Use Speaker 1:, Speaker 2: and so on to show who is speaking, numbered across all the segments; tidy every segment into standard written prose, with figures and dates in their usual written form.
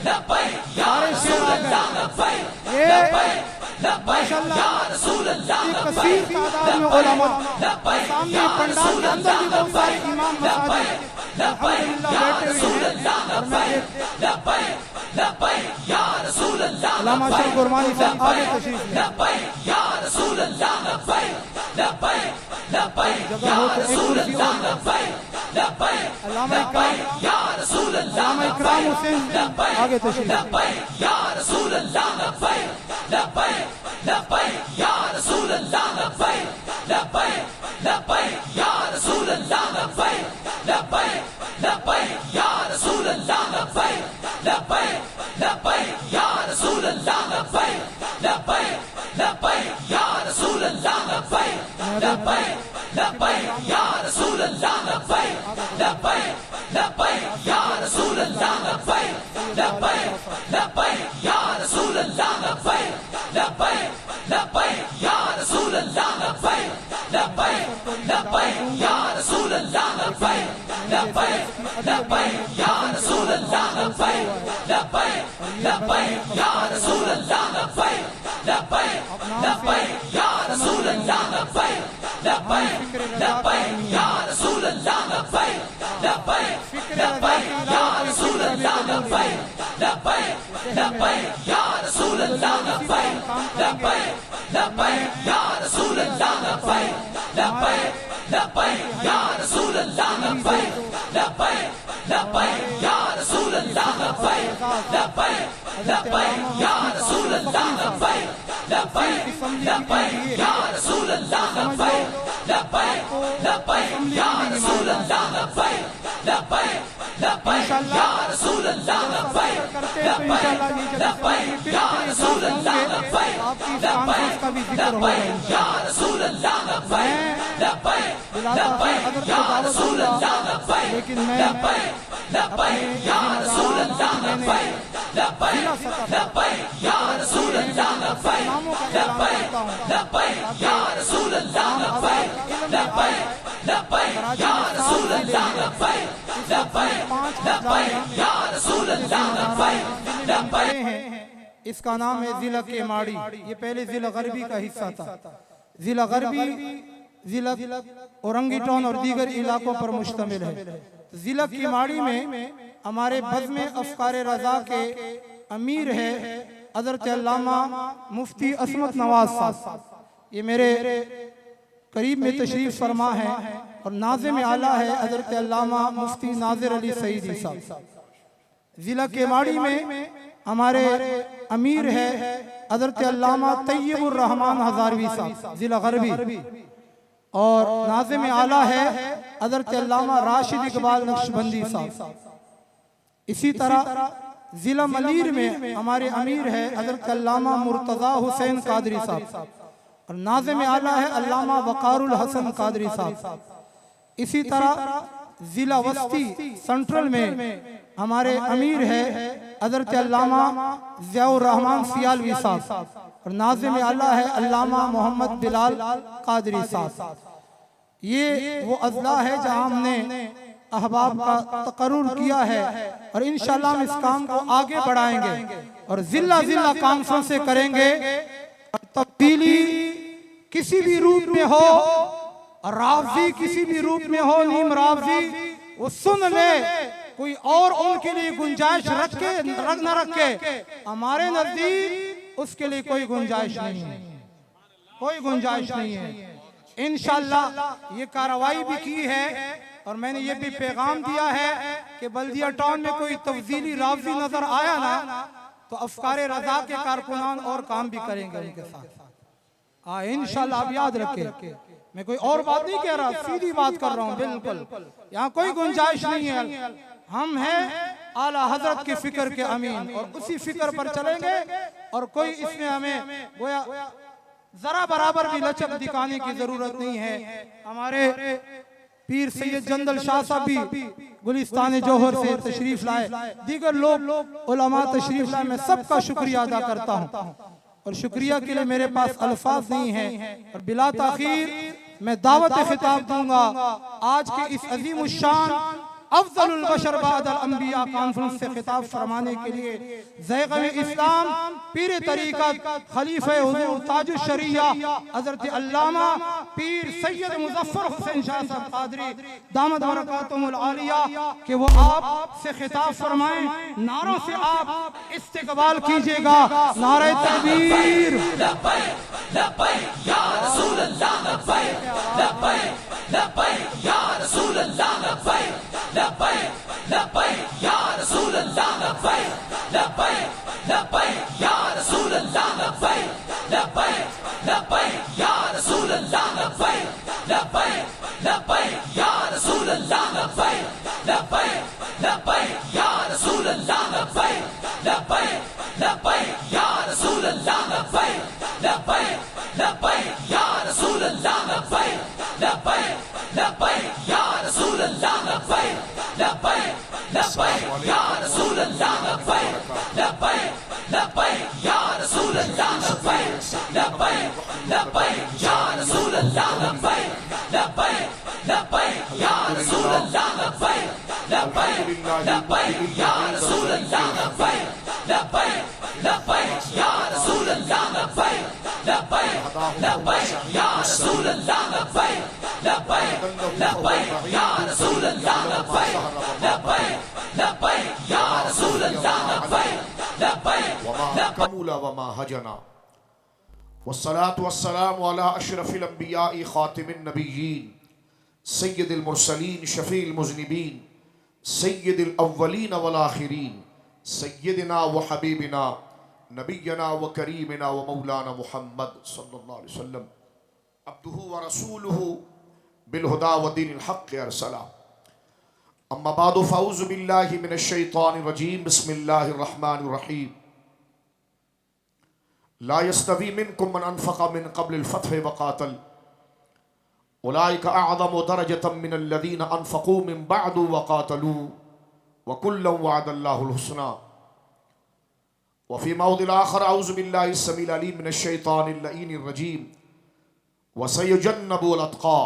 Speaker 1: सारे शेर आ गए। ये माशाअल्लाह कसीर तादाद में उलमा, सामने पंडाल के अंदर भी बहुत सारे इमाम मसाजिद अल्हम्दुलिल्लाह बैठे हुए हैं। और मैं अल्लामा अशरफ गुरमानी साहब आगे तशरीफ ले, जगह हो तो एक कुर्सी और अल्लामा इकराम हुसैन आगे तशरीफ का भी जिक्र होगा। लेकिन मैं इसका नाम है जिला केमाड़ी। ये पहले जिला गरबी का हिस्सा था। जिला गरबी जिला औरंगी टाउन और दीगर इलाकों पर मुश्तमिल है। जिला केमाड़ी में हमारे बज़्म अफ़कार रज़ा के अमीर है हज़रत अल्लामा मुफ्ती असमत नवाज साहब। ये मेरे करीब में तशरीफ फरमा है और नाज़िम आला है हज़रत अल्लामा मुफ्ती नाज़िर अली सईदी साहब। जिला केमाड़ी में हमारे अमीर है हज़रत अल्लामा तय्यबुर रहमान हज़ारवी साहब जिला गरबी, और नाज़िम आला है हज़रत अल्लामा राशिद इकबाल नक्शबंदी साहब। इसी तरह जिला मलीर में हमारे अमीर है हज़रत अल्लामा मुर्तज़ा हुसैन कादरी साहब और नाज़िम आला है अल्लामा वक़ारुल हसन कादरी साहब। इसी तरह जिला वस्ती सेंट्रल में हमारे अमीर है हज़रत अल्लामा ज़ियाउर रहमान सियालवी साहब और नाज़िम आला है अल्लामा मोहम्मद बिलाल कादरी साहब। ये वो अज़ला है जहाँ हमने अहबाब का तकर्रुर किया है और इंशाअल्लाह हम इस काम को आगे बढ़ाएंगे और जिला जिला कॉन्फ्रेंस करेंगे। तब्दीली किसी भी रूप में हो, रावजी किसी भी रूप में हो, नीम रावजी वो सुन ले, कोई और उनके लिए गुंजाइश रख न रखे, हमारे नजदीक उसके लिए कोई गुंजाइश नहीं है, कोई गुंजाइश नहीं है। इंशाअल्लाह ये कार्रवाई भी की है और मैंने ये भी पैगाम दिया है कि बल्दिया टाउन में कोई तब्दीली रावजी नजर आया ना तो अफ़कार रज़ा के कारकुनान और काम भी करेंगे उनके साथ। इंशाअल्लाह आप याद रखें, मैं कोई और बात नहीं कह रहा, सीधी बात कर रहा हूँ। बिल्कुल यहाँ कोई गुंजाइश नहीं है। हम हैं आला हजरत की फिक्र के अमीन और उसी फिक्र पर चलेंगे और कोई इसमें हमें गोया जरा बराबर भी लचक दिखाने की जरूरत नहीं है। हमारे पीर सैयद जंदल शाह साहब भी गुलिस्तान जोहर से तशरीफ लाए, दीगर लोग उलमा तशरीफ लाए। मैं सबका शुक्रिया अदा करता हूँ और शुक्रिया के लिए मेरे पास अल्फाज नहीं है और बिला ताखीर मैं दावत खिताब दूंगा आज के इस अजीम शान अफजलुल बशर बादल अंबिया कॉन्फ्रेंस से खिताब फरमाने के लिए ज़ैग़ इस्लाम, पीर तरीक़त, खलीफे हुज़ूर ताजुश शरिया हज़रत अल्लामा पीर सैयद मुज़फ़्फ़र हुसैन शाह साहब क़ादरी दामद बरकातुहुल आलिया कि वो आप से खिताब फरमाएं। नारों से आप इस्तिक़बाल कीजिएगा। नारे तकबीर।
Speaker 2: लब्बैक लब्बैक या रसूल अल्लाह, लब्बैक लब्बैक लब्बैक या रसूल अल्लाह, लब्बैक लब्बैक लब्बैक या रसूल अल्लाह, लब्बैक लब्बैक लब्बैक या रसूल अल्लाह, लब्बैक लब्बैक लब्बैक या रसूल अल्लाह, लब्बैक लब्बैक लब्बैक या रसूल अल्लाह, लब्बैक लब्बैक लब्बैक या रसूल अल्लाह, लब्बैक लब्बैक लब्बैक या रसूल अल्लाह, लब्बैक लब्बैक लब्बैक या रसूल अल्लाह, लब्बैक लब्बैक लब्बैक या रसूल अल्लाह, लब्बैक लब्बैक लब्बैक या रसूल अल्लाह, लब्बैक लब्बैक लब्बैक या रसूल अल्लाह, लब्बैक लब्बैक लब्बैक या रसूल अल्लाह, लब्बैक लब्बैक लब्बैक या रसूल अल्लाह, लब्बैक लब्बैक लब्बैक या रसूल अल्लाह, लब्बैक लब्बैक लब्बैक या रसूल अल्लाह, लब्बैक लब्बैक लब्बैक या रसूल अल्लाह, लब्बैक लब्बैक लब्बैक या रसूल अल्लाह, लब्बैक लब्बैक लब्बैक या रसूल अल्लाह, लब्बैक लब्बैक
Speaker 3: वमा कमुला वमा हजना वस्सलातु वस्सलामु अला अशरफिल अंबिया'i खातिमिन नबिय्यीन सय्यिदिल मुरसलीन शफील मुज़निबीन सय्यिदिल अव्वलीन वल आखिरीन सय्यिदिना व हबीबिना नबिय्यना व करीमिना व मौलाना मुहम्मद सल्लल्लाहु अलैहि वसल्लम अब्दुहु व रसूलुहु बिल हुदा व दीनिल हक़्क़ अरसला। अम्मा बादु फ़अऊज़ु बिल्लाहि मिनश शैतानिर रजीम बिस्मिल्लाहिर रहमानिर रहीम। ला यस्तवी मिनकुम मन अनफ़क़ मिन क़ब्लिल फ़त्हि व क़ातल उलाइका अअज़मु दरजतम मिनल लज़ीना अनफ़क़ू मिन बअदु व क़ातलू व कुल्लन वअदल्लाहुल हुस्ना। व फ़ी मौदिल आख़र अऊज़ु बिल्लाहि अस्समीइल अलीम मिनश शैतानिर लईनिर रजीम। व सयुजन्नबुल अत्क़ा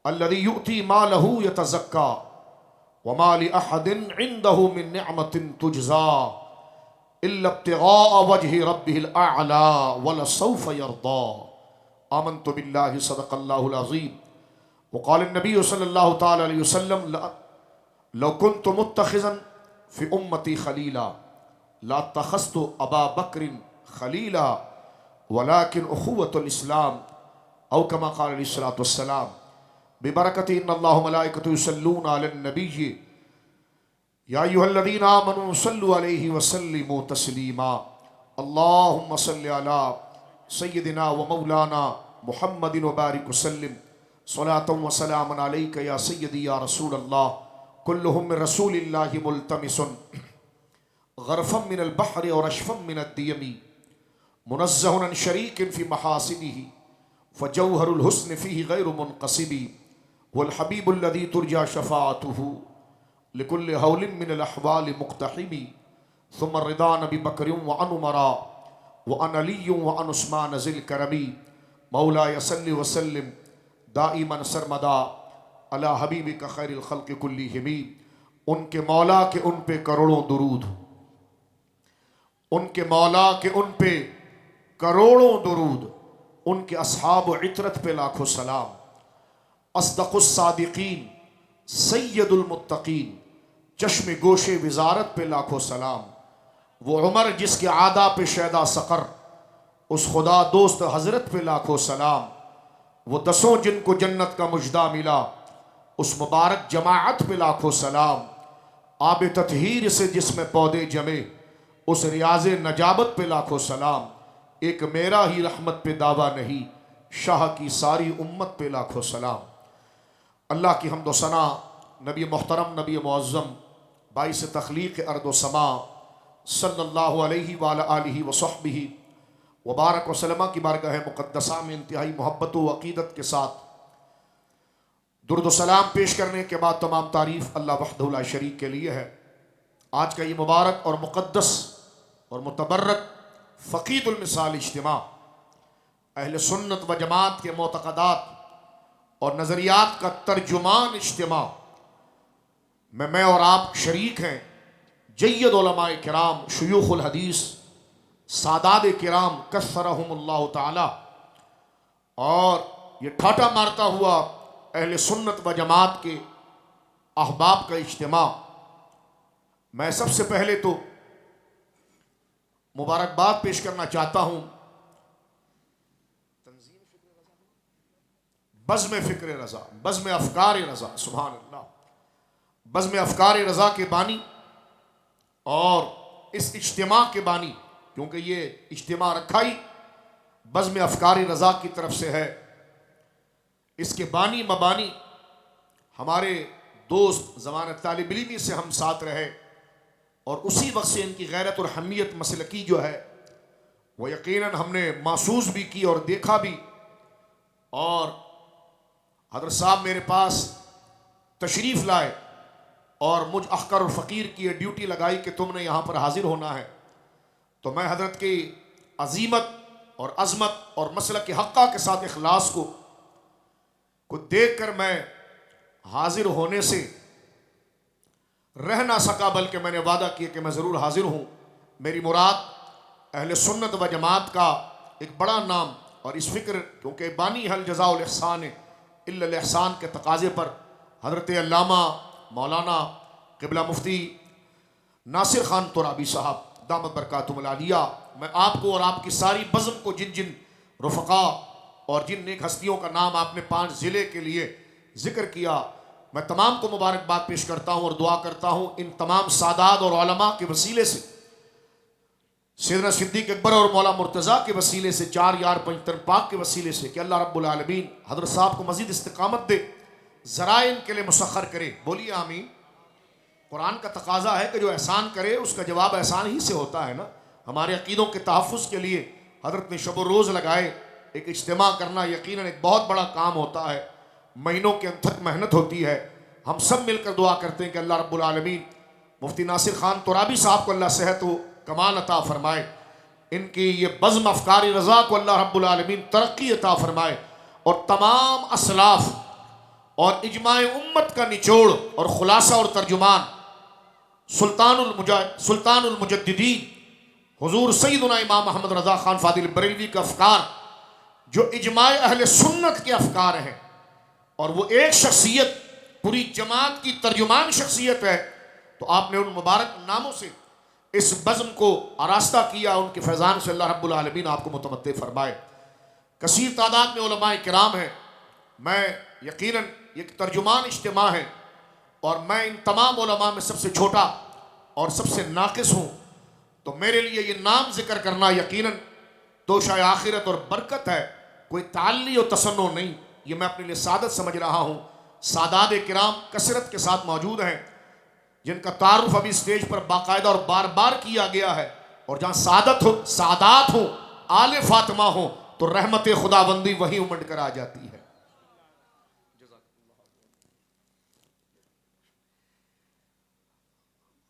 Speaker 3: अल्लज़ी युअती मालहु यतज़क्का व मा लि अहदिन इंदहु मिन निअमतिन तुजज़ा इल्ला इब्तिग़ाअ वजहि रब्बिहिल अअला व लसौफ़ यर्दा। आमन्तु बिल्लाहि सदक़ल्लाहुल अज़ीम। व क़ाल नबी सल्लल्लाहु तआला अलैहि वसल्लम लौ कुन्तु मुत्तख़िज़न फ़ी उम्मती ख़लीला लअत्तख़ज़्तु अबा बक्रिन ख़लीला वलाकिन उख़ुव्वतुल इस्लाम औ कमा क़ाल अलैहिस्सलातु वस्सलाम बिबरकति इन्नल्लाह व मलाइकतहु युसल्लूना अलन नबिय्यि या अय्युहल्लज़ीना आमनू सल्लु अलैहि व सल्लिमू तस्लीमा। अल्लाहुम्मा सल्लि अला सय्यिदिना व मौलाना मुहम्मदिन व बारिक वसल्लिम सलातन व सलामन अलैका या सय्यदी या रसूल अल्लाह कुल्लुहुम मिन रसूलिल्लाहि मुल्तमिसुन गरफ़म मिनल बहरि और अशफ़म मिनद दियमी मुनज़्ज़हुन अन शरीकिन फ़ी महासिनिही फ़जौहरुल हुस्न फ़ीही गैरु मुनक़सिबी वल हबीबुल्लज़ी तुरजा शफ़ाअतुहु लिकुल्लि हौलिन मिनल अहवालि मुक़्तहिमी सुम्मा रिदा नबी बकरिन व अन उमरा व अन अलिय्युन व अन उस्मान ज़िल करमी मौलाया सल्लि व सल्लिम दाइमन सरमदा अला हबीबिका खैरिल खल्क़ि कुल्लिहिम। उनके मौला के उन पे करोड़ों दुरूद, उनके मौला के उन पे करोड़ों दुरूद, उनके अस्हाब व इतरत पे लाखों सलाम। अस्दक़ुस सादिक़ीन सय्यदुल मुत्तक़ीन चश्मे गोशे विज़ारत पे लाखों सलाम। वो उमर जिसके आदा पे शैदा सक़र, उस खुदा दोस्त हज़रत पे लाखों सलाम। वो दसों जिनको जन्नत का मुजदा मिला, उस मुबारक जमाअत पे लाखों सलाम। आब ततहीर से जिसमें पौधे जमे, उस रियाज़ नजाबत पे लाखों सलाम। एक मेरा ही रहमत पे दावा नहीं, शाह की सारी उम्मत पे लाखों सलाम। अल्लाह की हम्द व सना नबी मोहतरम नबी मुअज़्ज़म बाइस तख़लीक़ अर्द व समा सल्लल्लाहु अलैहि व अला आलिहि व सहबिहि व बारक व सल्लम की बारगाह मुक़द्दसा में इंतहाई मोहब्बत व अक़ीदत के साथ दुरूद व सलाम पेश करने के बाद तमाम तारीफ़ अल्लाह वहदहु ला शरीक के लिए है। आज का ये मुबारक और मुक़द्दस और मुतबर्रक फ़क़ीदुल मिसाल इज्तिमा अहले सुन्नत व जमात के मोतक़दात और नज़रियात का तर्जुमान इज्तिमा मैं और आप शरीक हैं जय्यद उलमाए किराम शुयूखुल हदीस सादाद किराम कसरहुमुल्लाह ताला, और ये ठाटा मारता हुआ अहले सुन्नत व जमात के अहबाब का इज्तिमा। मैं सबसे पहले तो मुबारकबाद पेश करना चाहता हूं बज़्म फ़िक्र रज़ा, बज़्म अफ़कार रज़ा, सुभान अल्लाह, बज़्म अफ़कार रज़ा के बानी और इस इज्तिमा के बानी, क्योंकि ये इज्तिमा रखा ही बज़्म अफ़कार रज़ा की तरफ से है। इसके बानी मबानी हमारे दोस्त ज़मानत तालिब इल्मी से हम साथ रहे और उसी वक्त से इनकी गैरत और हमियत मसलकी जो है वो यकीनन हमने महसूस भी की और देखा भी। और हज़रत साहब मेरे पास तशरीफ़ लाए और मुझ अख्तर और फ़कीर की ये ड्यूटी लगाई कि तुमने यहाँ पर हाजिर होना है, तो मैं हज़रत की अजीमत और अज़मत और मसलक के हक़्क़ा के साथ इखलास को देख कर मैं हाजिर होने से रह ना सका, बल्कि मैंने वादा किया कि मैं ज़रूर हाजिर हूँ। मेरी मुराद अहले सुन्नत व जमात का एक बड़ा नाम और इस फ़िक्र, क्योंकि बानी हल जज़ाउल इहसान इल्लल इहसान के तकाज़े पर हज़रत अल्लामा मौलाना क़िबला मुफ्ती नासिर ख़ान तुराबी साहब दामत बरकातुहुल आलिया, मैं आपको और आपकी सारी बज़्म को जिन जिन रुफ़क़ा और जिन नेक हस्तियों का नाम आपने 5 ज़िले के लिए ज़िक्र किया, मैं तमाम को मुबारकबाद पेश करता हूँ और दुआ करता हूँ इन तमाम सादात और उलमा के वसीले से, सैयदना सिद्दीक़ अकबर और मौला मुर्तज़ा के वसीले से, 4 यार पंजतन पाक के वसीले से, कि अल्लाह रब्बुल आलमीन हज़रत साहब को मज़ीद इस्तिक़ामत दे, ज़राए इनके लिए मुसख्खर करे। बोलिए आमीन। कुरान का तकाज़ा है कि जो एहसान करे उसका जवाब एहसान ही से होता है ना। हमारे अक़ीदों के तहफ़्फ़ुज़ के लिए हज़रत ने शब रोज़ लगाए, एक इज्तिमा करना यकीनन एक बहुत बड़ा काम होता है, महीनों के अनथक मेहनत होती है। हम सब मिलकर दुआ करते हैं कि अल्लाह रब्बुल आलमीन मुफ्ती नासिर ख़ान तुराबी साहब को अल्लाह सेहत व कमाल अता फ़रमाए, इनकी ये बज़्म अफ़कार रज़ा को अल्लाह रब्बुल आलमीन तरक्की अता फ़रमाए, और तमाम असलाफ़ और इजमाए उम्मत का निचोड़ और ख़ुलासा और तर्जुमान सुल्तानुल मुजद्दिदीन हुज़ूर सैयदना इमाम अहमद रज़ा ख़ान फ़ादिल बरेलवी का अफ़कार, जो इजमाए अहले सुन्नत के अफ़कार हैं, और वो एक शख्सियत पूरी जमात की तर्जुमान शख्सियत है, तो आपने उन मुबारक नामों से इस बज़्म को आरास्ता किया। उनके फैज़ान से अल्लाह रब्बुल आलमीन आपको मुतमत्ते फ़रमाए। कसीर तादाद में उलमाए किराम हैं, मैं यकीनन एक तर्जुमान इज्तिमा है और मैं इन तमाम उलमा में सबसे छोटा और सबसे नाक़िस हूँ, तो मेरे लिए ये नाम ज़िक्र करना यकीनन तोशाए आखिरत और बरकत है, कोई ताल्ली और तसन्नो नहीं। ये मैं अपने लिए सादत समझ रहा हूँ। सादात किराम कसरत के साथ मौजूद हैं, जिनका तारुफ अभी स्टेज पर बाकायदा और बार बार किया गया है, और जहाँ सादात हो आले फातिमा हो तो रहमत खुदाबंदी वहीं उमड़ कर आ जाती है।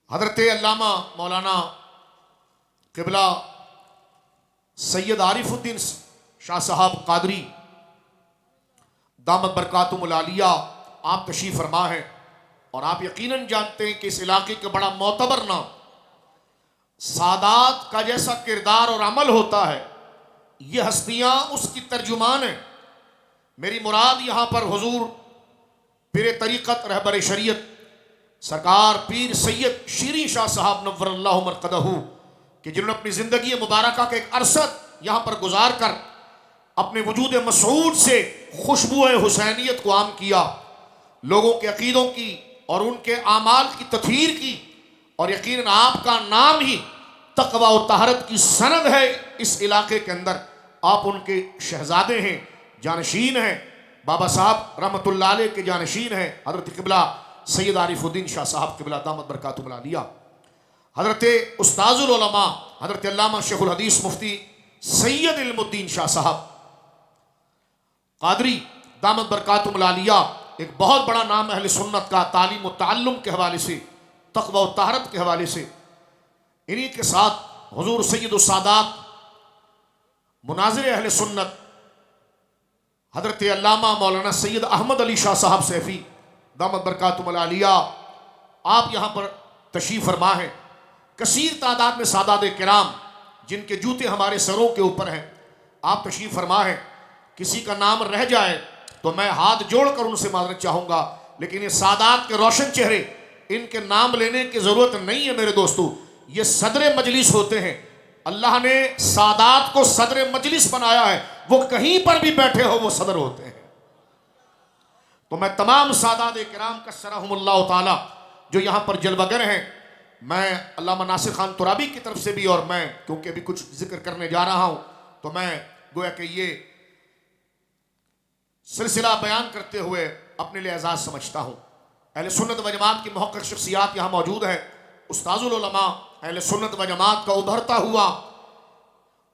Speaker 3: हज़रत अल्लामा मौलाना क़िबला सैयद आरिफुद्दीन शाह साहब कादरी दामत बरकातुहुल आलिया आप तशरीफ़ फरमा है, और आप यकीनन जानते हैं कि इस इलाके का बड़ा मोतबर नाम सादात का जैसा किरदार और अमल होता है, ये हस्तियाँ उसकी तर्जुमान हैं। मेरी मुराद यहाँ पर हुजूर पीर तरीक़त रहबर शरीयत सरकार पीर सैयद शीरी शाह साहब नव्वरल्लाहु मरक़दहू, कि जिन्होंने अपनी ज़िंदगी मुबारका का एक अरसद यहाँ पर गुजार कर अपने वजूद मसऊद से खुशबू हुसैनियत को आम किया, लोगों के अक़ीदों की और उनके आमाल की तथहीर की, और यकीनन आपका नाम ही तक़वा और तहरत की सनद है इस इलाके के अंदर। आप उनके शहजादे हैं, जानशीन हैं, बाबा साहब रहमतुल्लाह अलैह के जानशीन हैं, हज़रत क़िबला सैयद आरिफुद्दीन शाह साहब क़िबला दामत बरकातुहुल आलिया, हज़रत उस्ताज़ुल उलमा हज़रत अल्लामा शेखुल हदीस मुफ्ती सैयद इल्मुद्दीन शाह साहब कादरी दामत बरकातुहुल आलिया, एक बहुत बड़ा नाम अहले सुन्नत का तालीम और ताल्लुम के हवाले से, तक़वा और तहरत के हवाले से। इन्हीं के साथ हुजूर सैयद सादात मुनाज़िर अहले सुन्नत हज़रत अल्लामा मौलाना सैयद अहमद अली शाह साहब सैफ़ी दामत बरकातुहुल आलिया, आप यहाँ पर तशरीफ फरमा है। कसीर तादाद में सादात किराम जिनके जूते हमारे सरों के ऊपर हैं, आप तशरीफ फरमा है। किसी का नाम रह जाए तो मैं हाथ जोड़कर उनसे माजरत चाहूँगा, लेकिन ये सादात के रोशन चेहरे, इनके नाम लेने की ज़रूरत नहीं है मेरे दोस्तों। ये सदर मजलिस होते हैं। अल्लाह ने सादात को सदर मजलिस बनाया है, वो कहीं पर भी बैठे हो वो सदर होते हैं। तो मैं तमाम सादात किराम कसरहुमुल्लाह ताला जो यहाँ पर जलवागर हैं, मैं अल्लामा नासिर खान तुराबी की तरफ से भी, और मैं क्योंकि अभी कुछ जिक्र करने जा रहा हूँ तो मैं गोया कि ये सिलसिला बयान करते हुए अपने लिए एजाज़ समझता हूँ। अहले सुन्नत व जमात की मुहक्किक शख्सियात यहाँ मौजूद है। उस्ताजुल उलमा अहले सुन्नत व जमात का उभरता हुआ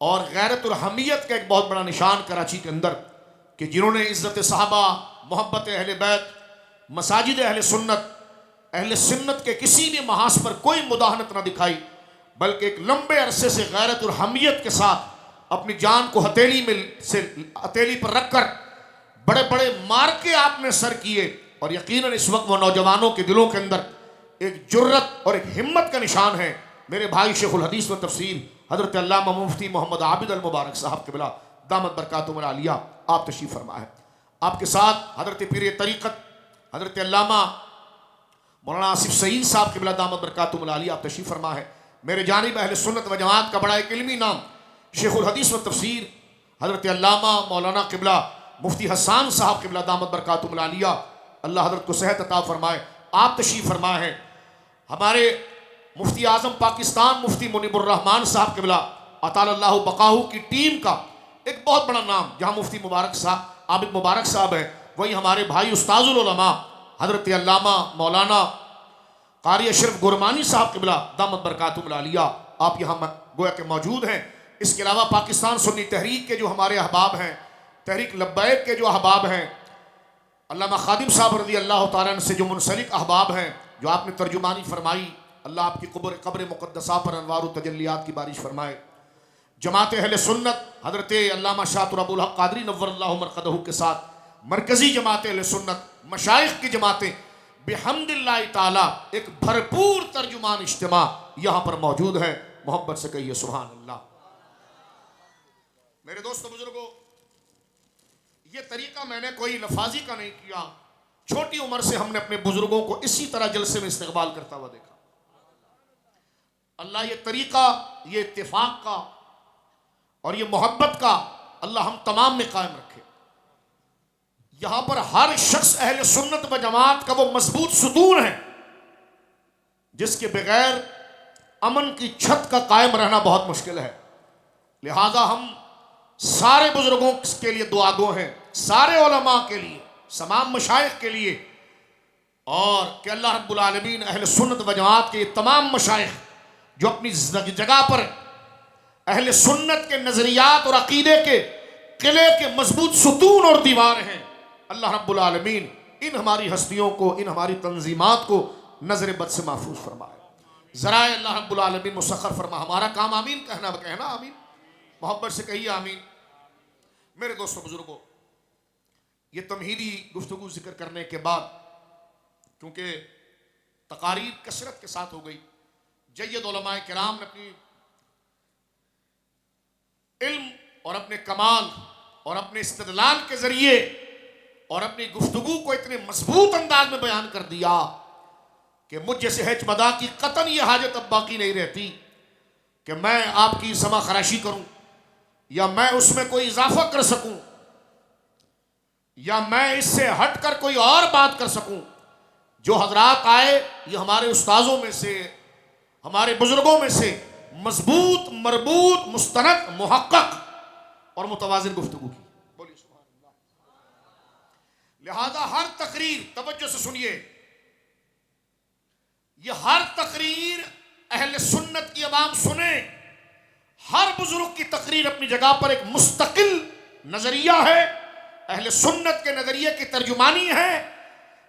Speaker 3: और गैरतुल हमियत का एक बहुत बड़ा निशान कराची के अंदर, कि जिन्होंने इज़्ज़त सहाबा, मोहब्बत अहले बैत, मसाजिद अहले सुन्नत के किसी भी महाज पर कोई मुदाहनत ना दिखाई, बल्कि एक लंबे अरसे से गैरतुल हमियत के साथ अपनी जान को हथेली पर रखकर बड़े बड़े मार्के आपने सर किए। और यकीनन इस वक्त वो नौजवानों के दिलों के अंदर एक जुर्रत और एक हिम्मत का निशान है। मेरे भाई शेखुल हदीस व तफसीर हज़रत अल्लामा मुफ्ती मोहम्मद आबिद अल मुबारक साहब के बिला दामत बरकातुहुम आलिया, आप तशरीफ़ फरमा है। आपके साथ हज़रत पीर तरीक़त हज़रत अल्लामा मौलाना आसिफ सईद साहब के बिला दामत बरकातुहुम आलिया, आप तशरीफ़ फरमा है। मेरे जानिब अहले सुन्नत व जमात का बड़ा एक इल्मी नाम शेखुल हदीस व तफसीर हज़रत अल्लामा मौलाना क़िबला मुफ्ती हसन साहब के बिला दामत बरकातुहुम आलिया, अल्लाह हज़रत को सेहत अता फरमाए, आप तशरीफ़ फरमा है। हमारे मुफ्ती आज़म पाकिस्तान मुफ्ती मुनीबुर रहमान साहब के बिला अतालल्लाहु बकाहू की टीम का एक बहुत बड़ा नाम, जहाँ मुफ्ती मुबारक साहब आबिद मुबारक साहब है, वहीं हमारे भाई उस्ताजुल उलमा हज़रत अल्लामा मौलाना कारी अशरफ गुरमानी साहब के बिला दामत बरकातुहुम आलिया, आप यहाँ गोया के मौजूद हैं। इसके अलावा पाकिस्तान सुन्नी तहरीक के जो हमारे अहबाब हैं, तहरीक लब्बैक के जो अहबाब हैं, अल्लामा खादिम साहब रज़ी अल्लाह तआला अन्हु से जो मुनसलिक अहबाब हैं, जो आपने तर्जुमानी फरमाई, अल्लाह आपकी कब्र मुक़द्दसा पर अनवार व तजल्लियात की बारिश फरमाए। जमात अहले सुन्नत हज़रत अल्लामा शाह अबुल हक़ क़ादरी नव्वरल्लाहु मरक़दहू के साथ मरकज़ी जमात अहले सुन्नत मशाइख़ की जमातें बिहम्दिल्लाह ताला एक भरपूर तर्जुमान इज्तिमा यहाँ पर मौजूद है। मोहब्बत से कहिए सुभान अल्लाह। मेरे दोस्तों बुजुर्गों, ये तरीका मैंने कोई लफाजी का नहीं किया। छोटी उम्र से हमने अपने बुजुर्गों को इसी तरह जलसे में इस्तकबाल करता हुआ देखा। अल्लाह ये तरीका, ये इत्तेफाक का और ये मोहब्बत का अल्लाह हम तमाम में कायम रखे। यहां पर हर शख्स अहले सुन्नत व जमात का वो मजबूत सुतून है जिसके बगैर अमन की छत का कायम रहना बहुत मुश्किल है। लिहाजा हम सारे बुजुर्गों के लिए दुआगो हैं, सारे उलमा के लिए, तमाम मशाइख के लिए, और कि अल्लाह रब्बुल आलमीन अहले सुन्नत व जमात के तमाम मशाइख जो अपनी जगह पर अहले सुन्नत के नजरियात और अकीदे के किले के मजबूत सुतून और दीवार हैं, अल्लाह रब्बुल आलमीन इन हमारी हस्तियों को, इन हमारी तंजीमात को नजर बद से महफूज फरमाए। ज़रा अल्लाह रब्बुल आलमीन मुसख्खर फरमा। हमारा काम आमीन कहना आमीन। मोहब्बत से कहिए आमीन। मेरे दोस्तों बुजुर्गों, ये तमहीदी गुफ्तगू जिक्र करने के बाद, क्योंकि तकारीर कसरत के साथ हो गई, जय्यद उलमाए किराम ने अपनी इल्म और अपने कमाल और अपने इस्तिदलाल के जरिए और अपनी गुफ्तगू को इतने मजबूत अंदाज में बयान कर दिया कि मुझ जैसे हेचमदा की कतन ये हाजत अब बाकी नहीं रहती कि मैं आपकी समा खराशी करूं, या मैं उसमें कोई इजाफा कर सकूं, या मैं इससे हटकर कोई और बात कर सकूं। जो हजरात आए, ये हमारे उस्ताजों में से, हमारे बुजुर्गों में से मजबूत, मरबूत, मुस्तनद, मुहक्कक और मुतवाज़िन गुफ्तगू की। बोलिए सुभान अल्लाह। लिहाजा हर तकरीर, तवज्जो से सुनिए, ये हर तकरीर अहले सुन्नत की अवाम सुने। हर बुजुर्ग की तकरीर अपनी जगह पर एक मुस्तकिल नजरिया है, अहले सुन्नत के नजरिए की तर्जुमानी है।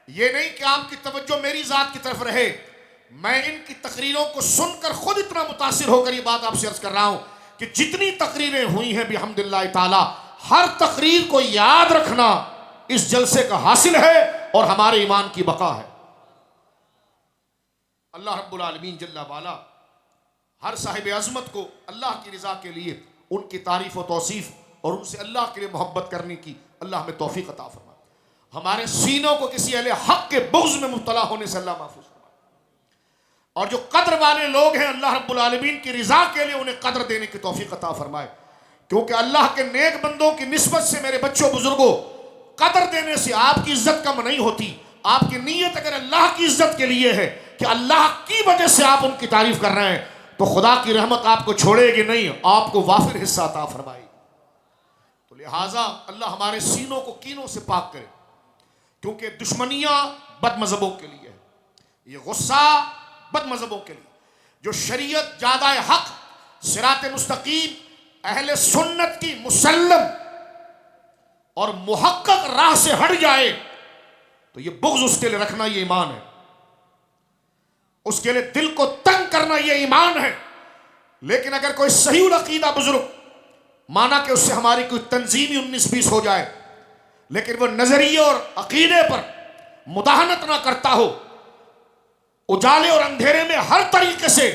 Speaker 3: ये नहीं कि आपकी तवज्जो मेरी जात की तरफ रहे। मैं इनकी तकरीरों को सुनकर खुद इतना मुतासिर होकर ये बात आपसे अर्ज कर रहा हूं कि जितनी तकरीरें हुई हैं बिहम्दिल्लाह ताला, हर तकरीर को याद रखना इस जलसे का हासिल है और हमारे ईमान की बका है। अल्लाह रब्बुल आलमीन जल्ला वाला हर साहिब अज़मत को अल्लाह की रज़ा के लिए उनकी तारीफ़ व तौसीफ़ और उनसे अल्लाह के लिए मोहब्बत करने की अल्लाह हमें तौफ़ीक़ अता फरमा। हमारे सीनों को किसी अहले हक़ के बुग़्ज़ में मुब्तला होने से अल्लाह महफूज़ फरमा। और जो कद्र वाले लोग हैं अल्लाह रब्बुल आलमीन की रज़ा के लिए उन्हें कद्र देने की तौफ़ीक़ अता फरमाए। क्योंकि अल्लाह के नेक बंदों की निस्बत से मेरे बच्चों बुजुर्गों, कदर देने से आपकी इज्जत कम नहीं होती। आपकी नीयत अगर अल्लाह की इज्जत के लिए है कि अल्लाह की वजह से आप उनकी तारीफ कर रहे हैं, तो खुदा की रहमत आपको छोड़ेगी नहीं, आपको वाफिर हिस्सा अता फरमाएगी। तो लिहाजा अल्लाह हमारे सीनों को कीनों से पाक करे, क्योंकि दुश्मनियां बदमज़हबों के लिए है, ये गुस्सा बदमज़हबों के लिए। जो शरीयत जादा हक सिरात मुस्तकीम अहले सुन्नत की मुसल्लम और मुहक्कक राह से हट जाए, तो ये बुग़्ज़ उसके लिए रखना ये ईमान है, उसके लिए दिल को तंग करना ये ईमान है। लेकिन अगर कोई सही अकीदा बुजुर्ग, माना कि उससे हमारी कोई तंजीमी 19-20 हो जाए, लेकिन वह नजरिए और अकीदे पर मुदाहनत ना करता हो, उजाले और अंधेरे में हर तरीके से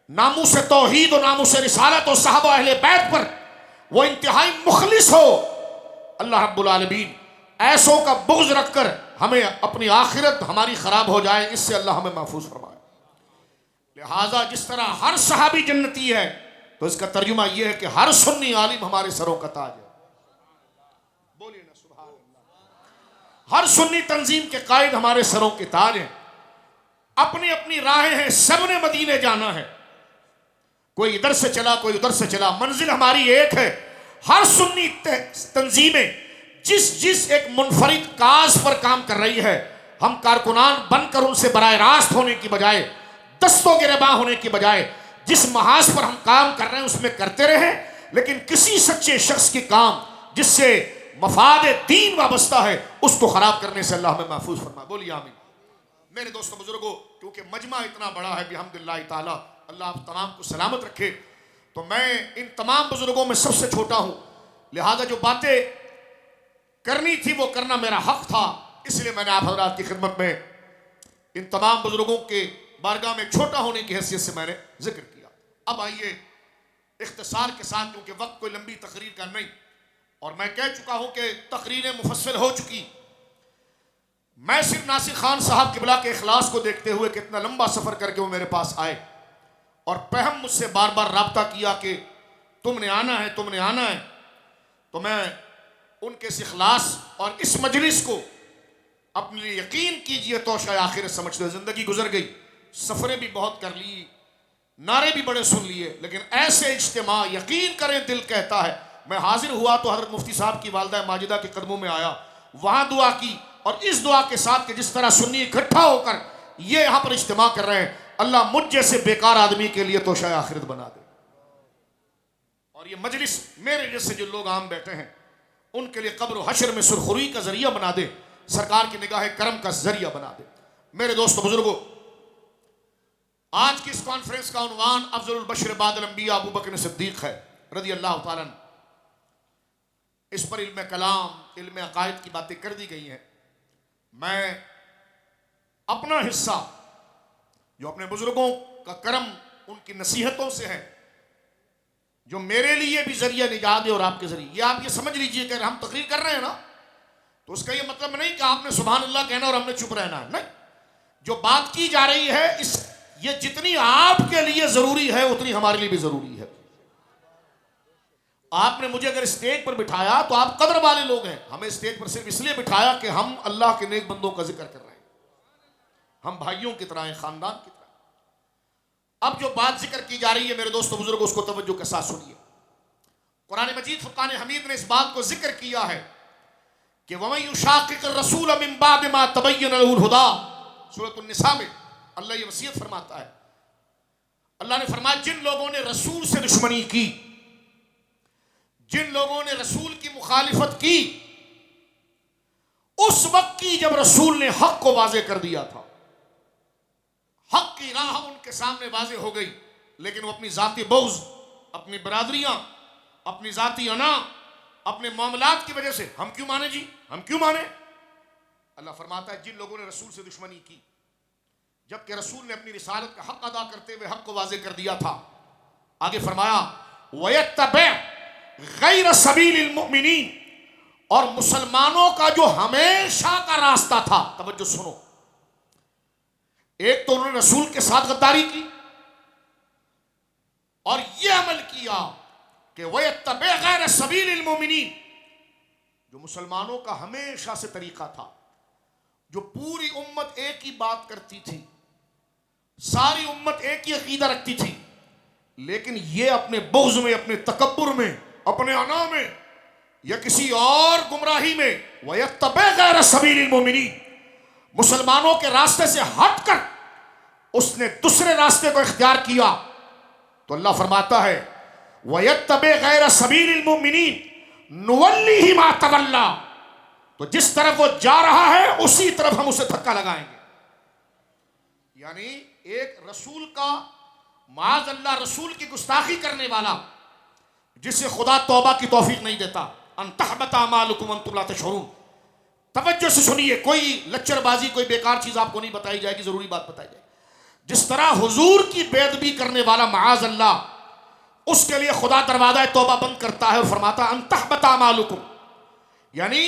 Speaker 3: नामूस तौहीद और नामूस रिसालत और साहबा अहले बैत पर वो इंतहाई मुखलिस हो, अल्लाह रब्बुल आलमीन ऐसों का बुग़्ज़ रखकर हमें अपनी आखिरत हमारी खराब हो जाए, इससे अल्लाह हमें महफूज फरमाए। लिहाजा जिस तरह हर सहाबी जन्नती है, तो इसका तर्जुमा यह है कि हर सुन्नी आलिम हमारे सरों का ताज है। बोलिए ना सुभान अल्लाह। हर सुन्नी तंजीम के कायद हमारे सरों के ताज हैं। अपनी अपनी राहें हैं, सबने मदीने जाना है, कोई इधर से चला कोई उधर से चला, मंजिल हमारी एक है। हर सुन्नी तंजीमें जिस एक मुनफरिद काज पर काम कर रही है, हम कारकुनान बनकर उनसे बराह रास्त होने की बजाय, दस्तों गिरबा होने की बजाय, जिस महाज पर हम काम कर रहे हैं उसमें करते रहे, लेकिन किसी सच्चे शख्स के काम जिससे मफाद दीन वाबस्ता है उसको खराब करने से अल्लाह हमें महफूज फरमा। बोलिए आमीन। मेरे दोस्तों बुजुर्गों, क्योंकि मजमा इतना बड़ा है बिहम्दिल्लाह ताला, अल्लाह आप तमाम को सलामत रखे, तो मैं इन तमाम बुजुर्गों में सबसे छोटा हूँ, लिहाजा जो बातें करनी थी वो करना मेरा हक था, इसलिए मैंने आप हज़रात की खिदमत में इन तमाम बुजुर्गों के बारगाह में छोटा होने की हैसियत से मैंने जिक्र किया। अब आइए इख्तिसार के साथ, क्योंकि वक्त कोई लंबी तकरीर का नहीं, और मैं कह चुका हूँ कि तकरीरें मुफस्सल हो चुकी। मैं सिर्फ नासिर खान साहब किबला के इखलास को देखते हुए कितना लंबा सफ़र करके वो मेरे पास आए और पहम मुझसे बार बार राब्ता किया कि तुमने आना है, तुमने आना है, तो मैं उनके इस इखलास और इस मजलिस को अपने लिए यकीन कीजिए तो शायद आखिर समझते, ज़िंदगी गुजर गई, सफ़रें भी बहुत कर ली, नारे भी बड़े सुन लिए, लेकिन ऐसे इज्तिमा यकीन करें दिल कहता है। मैं हाजिर हुआ तो हज़रत मुफ्ती साहब की वालिदा माजिदा के कदमों में आया, वहाँ दुआ की, और इस दुआ के साथ कि जिस तरह सुन्नी इकट्ठा होकर ये यहाँ पर इज्तिमा कर रहे हैं, अल्लाह मुझ जैसे बेकार आदमी के लिए तो शायद आखिरत बना दे, और ये मजलिस मेरे जैसे जो लोग आम बैठे हैं उनके लिए कब्र हशर में सुरखुरी का जरिया बना दे, सरकार की निगाह करम का जरिया बना दे। मेरे दोस्तों बुजुर्गों, आज की इस कॉन्फ्रेंस का उन्वान अफजलुल बशर बादल अंबिया अबू बकर सिद्दीक है रज़ी अल्लाह तआला अन्हु। इस पर इल्म कलाम, इल्म अकायद की बातें कर दी गई हैं। मैं अपना हिस्सा जो अपने बुजुर्गों का करम, उनकी नसीहतों से है, जो मेरे लिए भी जरिया निजात है और आपके जरिए, ये आप ये समझ लीजिए कि हम तकरीर कर रहे हैं ना, तो उसका ये मतलब नहीं कि आपने सुभान अल्लाह कहना और हमने चुप रहना है, नहीं। जो बात की जा रही है ये जितनी आपके लिए जरूरी है उतनी हमारे लिए भी जरूरी है। आपने मुझे अगर स्टेज पर बिठाया तो आप कदर वाले लोग हैं, हमें स्टेज पर सिर्फ इसलिए बिठाया कि हम अल्लाह के नेक बंदों का जिक्र कर रहे हैं, हम भाइयों की तरह हैं, खानदान की तरह। अब जो बात जिक्र की जा रही है मेरे दोस्तों बुजुर्गों, उसको तवज्जो के साथ सुनिए। कुरान मजीद फुरकान हमीद ने इस बात को जिक्र किया है कि वमन युशाक़िक़िर रसूल मिन बाद मा तबय्यन लहुल हुदा, सूरह निसा में अल्लाह ये वसीयत फरमाता है। अल्लाह ने फरमाया जिन लोगों ने रसूल से दुश्मनी की, जिन लोगों ने रसूल की मुखालिफत की, उस वक्त की जब रसूल ने हक को वाज़े कर दिया था, हक की राह उनके सामने वाज़े हो गई, लेकिन वो अपनी जाती बुग़्ज़, अपनी बरादरियां, अपनी जाती अना, अपने मामलात की वजह से हम क्यों माने जी, हम क्यों माने। अल्लाह फरमाता है जिन लोगों ने रसूल से दुश्मनी की, जबकि रसूल ने अपनी रिसालत का हक अदा करते हुए हक को वाज़े कर दिया था। आगे फरमाया वयत्तबि गैर सबीलिल मुमिनीन, और मुसलमानों का जो हमेशा का रास्ता था, तवज्जो सुनो, एक तो उन्होंने रसूल के साथ गद्दारी की और यह अमल किया कि वयत्तबि गैर सबीलिल मुमिनीन, जो मुसलमानों का हमेशा से तरीका था, जो पूरी उम्मत एक ही बात करती थी, सारी उम्मत एक ही अकीदा रखती थी, लेकिन ये अपने बुग़्ज़ में, अपने तकब्बुर में, अपने अना में या किसी और गुमराही में, वयत्तबि गैर सबीलिल मुमिनीन, मुसलमानों के रास्ते से हटकर उसने दूसरे रास्ते को इख्तियार किया। तो अल्लाह फरमाता है वयत्तबि गैर सबीलिल मुमिनीन नुवल्लिही मा तवल्ला, तो जिस तरफ वो जा रहा है उसी तरफ हम उसे धक्का लगाएंगे। यानी एक रसूल का, माज़अल्लाह रसूल की गुस्ताखी करने वाला, जिसे खुदा तौबा की तौफीक नहीं देता, अन तहबत अमालुकुम व अंतुम ला तशऊरून। तवज्जो से सुनिए, कोई लच्चरबाजी, कोई बेकार चीज आपको नहीं बताई जाएगी, जरूरी बात बताई जाएगी। जिस तरह हुजूर की बेअदबी करने वाला माज़अल्लाह, उसके लिए खुदा दरवाजा तौबा बंद करता है और फरमाता अन तहबत अमालुकुम, यानी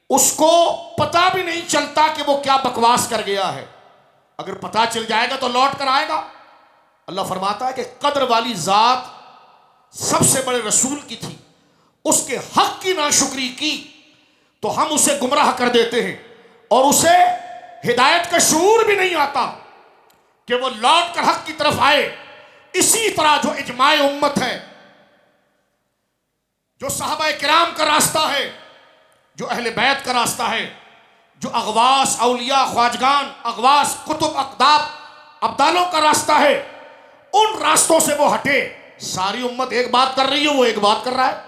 Speaker 3: उसको पता भी नहीं चलता कि वो क्या बकवास कर गया है। अगर पता चल जाएगा तो लौट कर आएगा। अल्लाह फरमाता है कि कद्र वाली जात सबसे बड़े रसूल की थी, उसके हक की नाशुक्री की तो हम उसे गुमराह कर देते हैं और उसे हिदायत का शऊर भी नहीं आता कि वो लौट कर हक की तरफ आए। इसी तरह जो इजमाए उम्मत है, जो सहाबा किराम का रास्ता है, जो अहले बैत का रास्ता है, जो अगवास औलिया ख्वाजगान, अगवास कुतुब अकदाब अब्दालों का रास्ता है, उन रास्तों से वो हटे। सारी उम्मत एक बात कर रही है, वो एक बात कर रहा है।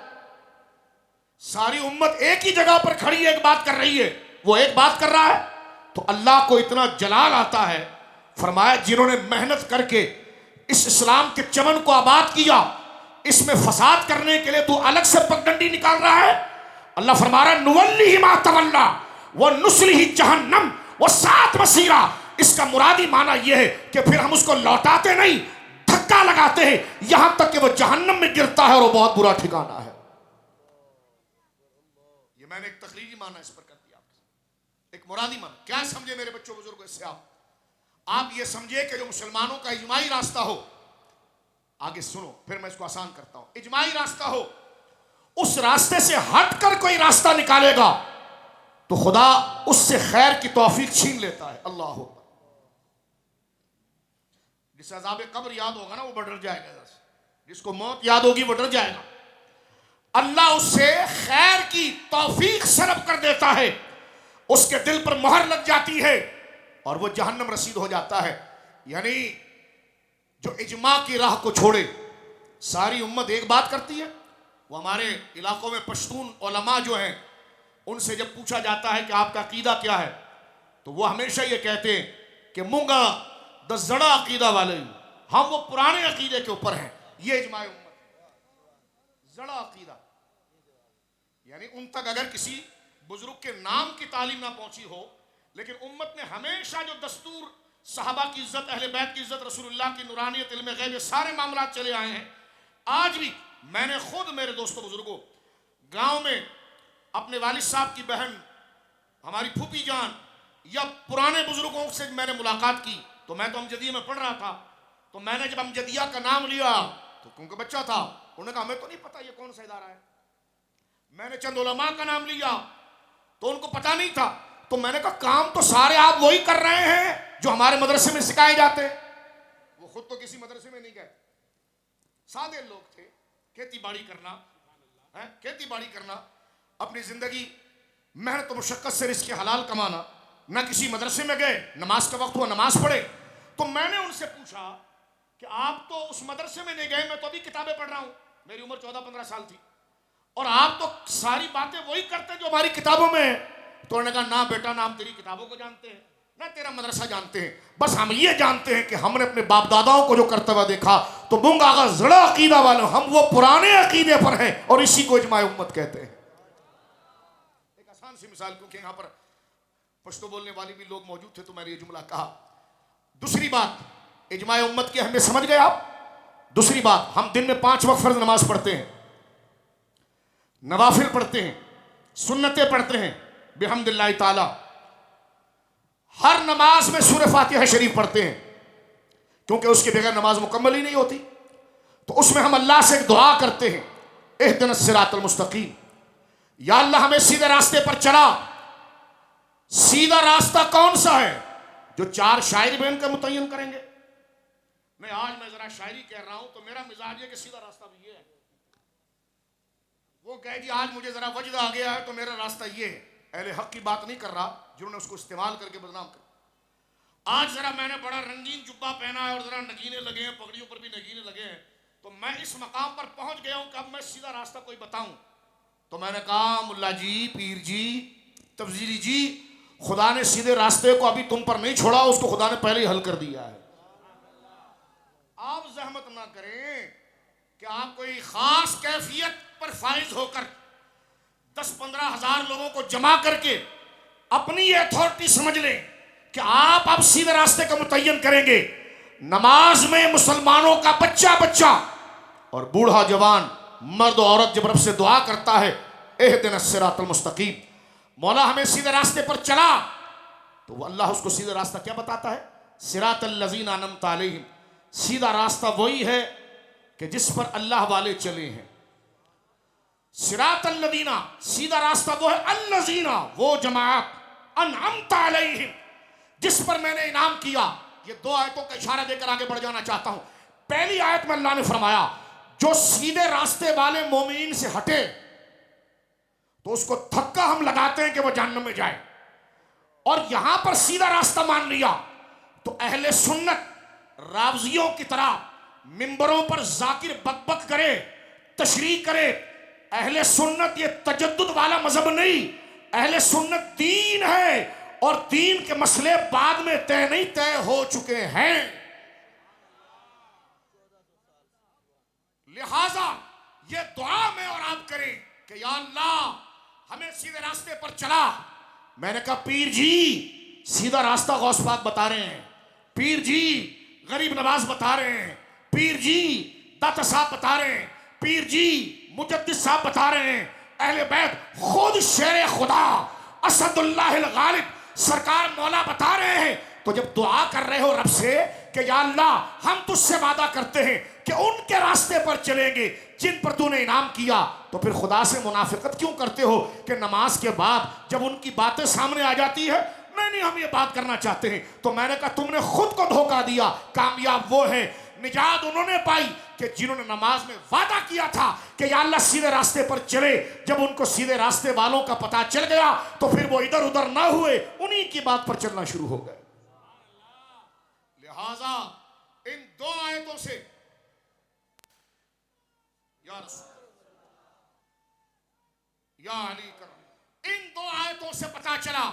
Speaker 3: सारी उम्मत एक ही जगह पर खड़ी है, एक बात कर रही है, वो एक बात कर रहा है। तो अल्लाह को इतना जलाल आता है, फरमाया जिन्होंने मेहनत करके इस इस्लाम के चमन को आबाद किया, इसमें फसाद करने के लिए तू अलग से पगडंडी निकाल रहा है। अल्लाह फरमा रहा है नुवल्लिही मा तवल्ला व नुस्लिही जहन्नम व सात मसीरा। इसका मुरादी माना यह है कि फिर हम उसको लौटाते नहीं, धक्का लगाते हैं यहां तक कि वो जहन्नम में गिरता है और वो बहुत बुरा ठिकाना है। ये मैंने एक तकरीरी माना इस पर कर दिया, एक मुरादी माना। क्या समझे मेरे बच्चों बुजुर्गों, इससे आप ये समझिए कि जो मुसलमानों का इजमाई रास्ता हो, आगे सुनो फिर मैं इसको आसान करता हूं, इजमाई रास्ता हो, उस रास्ते से हटकर कोई रास्ता निकालेगा तो खुदा उससे खैर की तौफीक छीन लेता है। अल्लाह हो, जिसे अज़ाब कब्र याद होगा ना वो डर जाएगा, जिसको मौत याद होगी वो डर जाएगा। अल्लाह उससे खैर की तौफीक सलब कर देता है, उसके दिल पर मोहर लग जाती है और वो जहन्नम रसीद हो जाता है। यानी जो इजमा की राह को छोड़े, सारी उम्मत एक बात करती है। वो हमारे इलाकों में पश्तून उलमा जो हैं, उनसे जब पूछा जाता है कि आपका अकीदा क्या है, तो वो हमेशा ये कहते हैं कि मुंगा दस जड़ा अकीदा वाले, हम वो पुराने अकीदे के ऊपर हैं। ये इजमाए उम्मत, जड़ा अकीदा, यानी उन तक अगर किसी बुजुर्ग के नाम की तालीम ना पहुंची हो, लेकिन उम्मत ने हमेशा जो दस्तूर, सहाबा की इज्जत, अहले बैत की इज्जत, रसूलुल्लाह की नूरानियत, इल्म गैब, सारे मामला चले आए हैं। आज भी मैंने खुद मेरे दोस्तों बुजुर्गों गांव में अपने वालिद साहब की बहन, हमारी फूफी जान या पुराने बुजुर्गों से मैंने मुलाकात की। तो मैं तो अमजदिया में पढ़ रहा था, तो मैंने जब अमजदिया का नाम लिया तो क्योंकि बच्चा था, उन्होंने कहा हमें तो नहीं पता ये कौन सा इदारा है। मैंने चंद उलमा का नाम लिया तो उनको पता नहीं था। तो मैंने कहा काम तो सारे आप वही कर रहे हैं जो हमारे मदरसे में सिखाए जाते हैं। वो खुद तो किसी मदरसे में नहीं गए, सादे लोग थे, खेती बाड़ी करना है, खेती बाड़ी करना, अपनी जिंदगी मेहनत मुशक्कत से रिज़्क़ हलाल कमाना, ना किसी मदरसे में गए, नमाज का वक्त हुआ नमाज पढ़े। तो मैंने उनसे पूछा कि आप तो उस मदरसे में नहीं गए, मैं तो अभी किताबें पढ़ रहा हूँ, मेरी उम्र 14-15 साल थी, और आप तो सारी बातें वही करते हैं जो हमारी किताबों में है। तो उन्होंने कहा ना बेटा, ना हम तेरी किताबों को जानते हैं, ना तेरा मदरसा जानते हैं, बस हम ये जानते हैं कि हमने अपने बाप दादाओं को जो करते हुए देखा, तो बुंगा अगर जड़ा अकीदा वाले, हम वो पुराने अकीदे पर हैं और इसी को इजमाए उम्मत कहते हैं। एक आसान सी मिसाल, क्योंकि यहाँ पर पश्तो बोलने वाले भी लोग मौजूद थे, तो मैंने ये जुमला कहा। दूसरी बात, इजमाए उम्मत की अहमियत समझ गए आप। दूसरी बात, हम दिन में 5 वक्त फर्ज नमाज पढ़ते हैं, नवाफिल पढ़ते हैं, सुन्नतें पढ़ते हैं बिहम्दिल्लाह ताला। हर नमाज में सूरह फातिहा शरीफ पढ़ते हैं, क्योंकि उसके बगैर नमाज मुकम्मल ही नहीं होती। तो उसमें हम अल्लाह से एक दुआ करते हैं, इहदिनस सिरातल मुस्तकीम, या अल्लाह हमें सीधे रास्ते पर चला। सीधा रास्ता कौन सा है? जो 4 शायरी बहन का मुतय्यन करेंगे। आज मैं जरा शायरी कह रहा हूं तो मेरा मिजाज है कि सीधा रास्ता भी ये है। वो कहे जी आज मुझे जरा वजद आ गया है तो मेरा रास्ता ये है। अहले हक की बात नहीं कर रहा, जिन्होंने उसको इस्तेमाल करके बदनाम कर। आज जरा मैंने बड़ा रंगीन जुब्बा पहना है और जरा नगीने लगे हैं, पगड़ियों पर भी नगीने लगे हैं, तो मैं इस मकाम पर पहुंच गया हूं कि अब मैं सीधा रास्ता कोई बताऊं। तो मैंने कहा मुल्ला जी, पीर जी, तफजीली जी, खुदा ने सीधे रास्ते को अभी तुम पर नहीं छोड़ा, उसको खुदा ने पहले ही हल कर दिया है। आप जहमत ना करें कि आप कोई खास कैफियत पर फाइज होकर 10-15 हजार लोगों को जमा करके अपनी ये अथॉरिटी समझ लें कि आप अब सीधे रास्ते का मुतय्यन करेंगे। नमाज में मुसलमानों का बच्चा बच्चा और बूढ़ा जवान, मर्द औरत जब रब से दुआ करता है इहदिनस सिरातल मुस्तकीम, मौला हमें सीधे रास्ते पर चला, तो वो अल्लाह उसको सीधा रास्ता क्या बताता है? सिरातल लज़ीना अनअमता अलैहिम, सीधा रास्ता वही है कि जिस पर अल्लाह वाले चले हैं। सिरातल लज़ीना, सीधा रास्ता वो है, अल्लज़ीना, वो जमात, अनअमता अलैहिम, जिस पर मैंने इनाम किया। ये 2 आयतों का इशारा देकर आगे बढ़ जाना चाहता हूं। पहली आयत में अल्लाह ने फरमाया जो सीधे रास्ते वाले मोमिन से हटे तो उसको धक्का हम लगाते हैं कि वह जहन्नम में जाए। और यहां पर सीधा रास्ता मान लिया तो अहले सुन्नत रावजियों की तरह मिंबरों पर जाकिर बकबक करे, तशरीह करे। अहले सुन्नत ये तजद्दुद वाला मजहब नहीं, अहले सुन्नत दीन है और दीन के मसले बाद में तय नहीं, तय हो चुके हैं। लिहाजा ये दुआ में और आप करें कि या अल्लाह हमें सीधे रास्ते पर चला। मैंने कहा पीर जी सीधा रास्ता गौस पाक बता रहे हैं, पीर जी गरीब नवाज बता रहे हैं, पीर जी दाता साहब बता रहे हैं, पीर जी मुजद्दिद साहब बता रहे हैं, अहले बैत खुद शेर खुदा असदुल्लाह गालिब सरकार मौला बता रहे हैं। तो जब दुआ कर रहे हो रब से कि या अल्लाह हम तुझसे वादा करते हैं कि उनके रास्ते पर चलेंगे जिन पर तूने इनाम किया, तो फिर खुदा से मुनाफिकत क्यों करते हो कि नमाज के बाद जब उनकी बातें सामने आ जाती है, नहीं हम ये बात करना चाहते हैं। तो मैंने कहा तुमने खुद को धोखा दिया। कामयाब वो है, निजात उन्होंने पाई कि जिन्होंने नमाज में वादा किया था कि या अल्लाह सीधे रास्ते पर चले। जब उनको सीधे रास्ते वालों का पता चल गया तो फिर वो इधर उधर ना हुए, उन्हीं की बात पर चलना शुरू हो गए। लिहाजा इन 2 आयतों से या अली कर, इन 2 आयतों से पता चला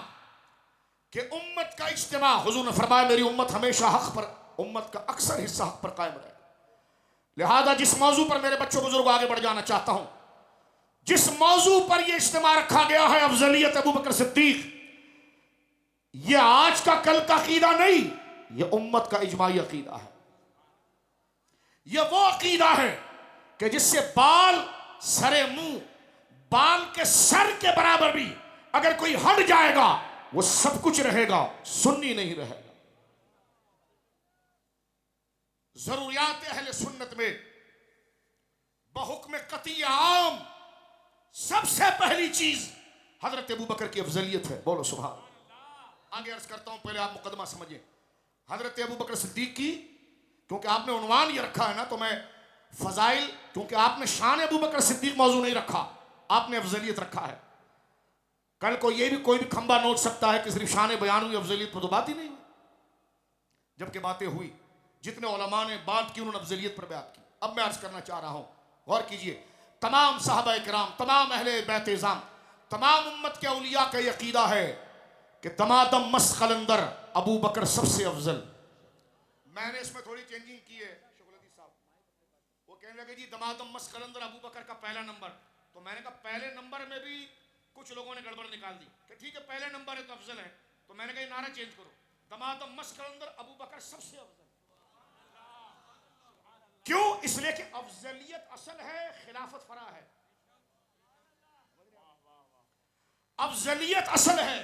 Speaker 3: कि उम्मत का इज्तिमा, हुजूर ने फरमाया मेरी उम्मत हमेशा हक पर, उम्मत का अक्सर हिस्सा हक पर कायम रहे। लिहाजा जिस मौजू पर मेरे बच्चों बुजुर्ग आगे बढ़ जाना चाहता हूं, जिस मौजू पर यह इज्तिमा रखा गया है अफजलियत अबू बकर सिद्दीक, यह आज का कल का अकीदा नहीं, यह उम्मत का इजमाई अकीदा है। यह वो अकीदा है कि जिससे बाल सरे मुंह, बाल के सर के बराबर भी अगर कोई हट जाएगा वो सब कुछ रहेगा, सुन्नी नहीं रहेगा। जरूरियात अहले सुन्नत में बहुक्म कती आम सबसे पहली चीज हजरत अबू बकर की अफजलियत है। बोलो सुभान। आगे अर्ज करता हूं, पहले आप मुकदमा समझिए हजरत अबू बकर सिद्दीक की, क्योंकि आपने उन्वान ये रखा है ना, तो मैं फजाइल, क्योंकि आपने शान अबू बकर सिद्दीक मौजू नहीं रखा, आपने अफजलियत रखा है। कल को ये भी कोई भी खंबा नोट सकता है कि सिर्फ शान बयान हुई, अफजलियत पर तो बात ही नहीं, जबकि बातें हुई। जितने उलमा ने बात की उन्होंने अफजलियत पर बात की। अब मैं अर्ज करना चाह रहा हूं, गौर कीजिए, तमाम साहबा इकराम, तमाम अहले बैत इज़ाम, तमाम उम्मत के औलिया का ये अकीदा है कि दमादम मस कलंदर अबू बकर सबसे अफजल। मैंने इसमें थोड़ी चेंजिंग की है, शुक्लदी साहब वो कहने लगे जी दमादम मस कलंदर अबू बकर का पहला नंबर, तो मैंने कहा पहले नंबर में भी कुछ लोगों ने गड़बड़ निकाल दी कि ठीक है पहले नंबर है तो अफजल है, तो मैंने कहा नारा चेंज करो, दमादम मस्क अंदर अबू बकर सबसे अफजल। क्यों? इसलिए कि अफजलियत असल है, खिलाफत फरा है। अफजलियत असल है,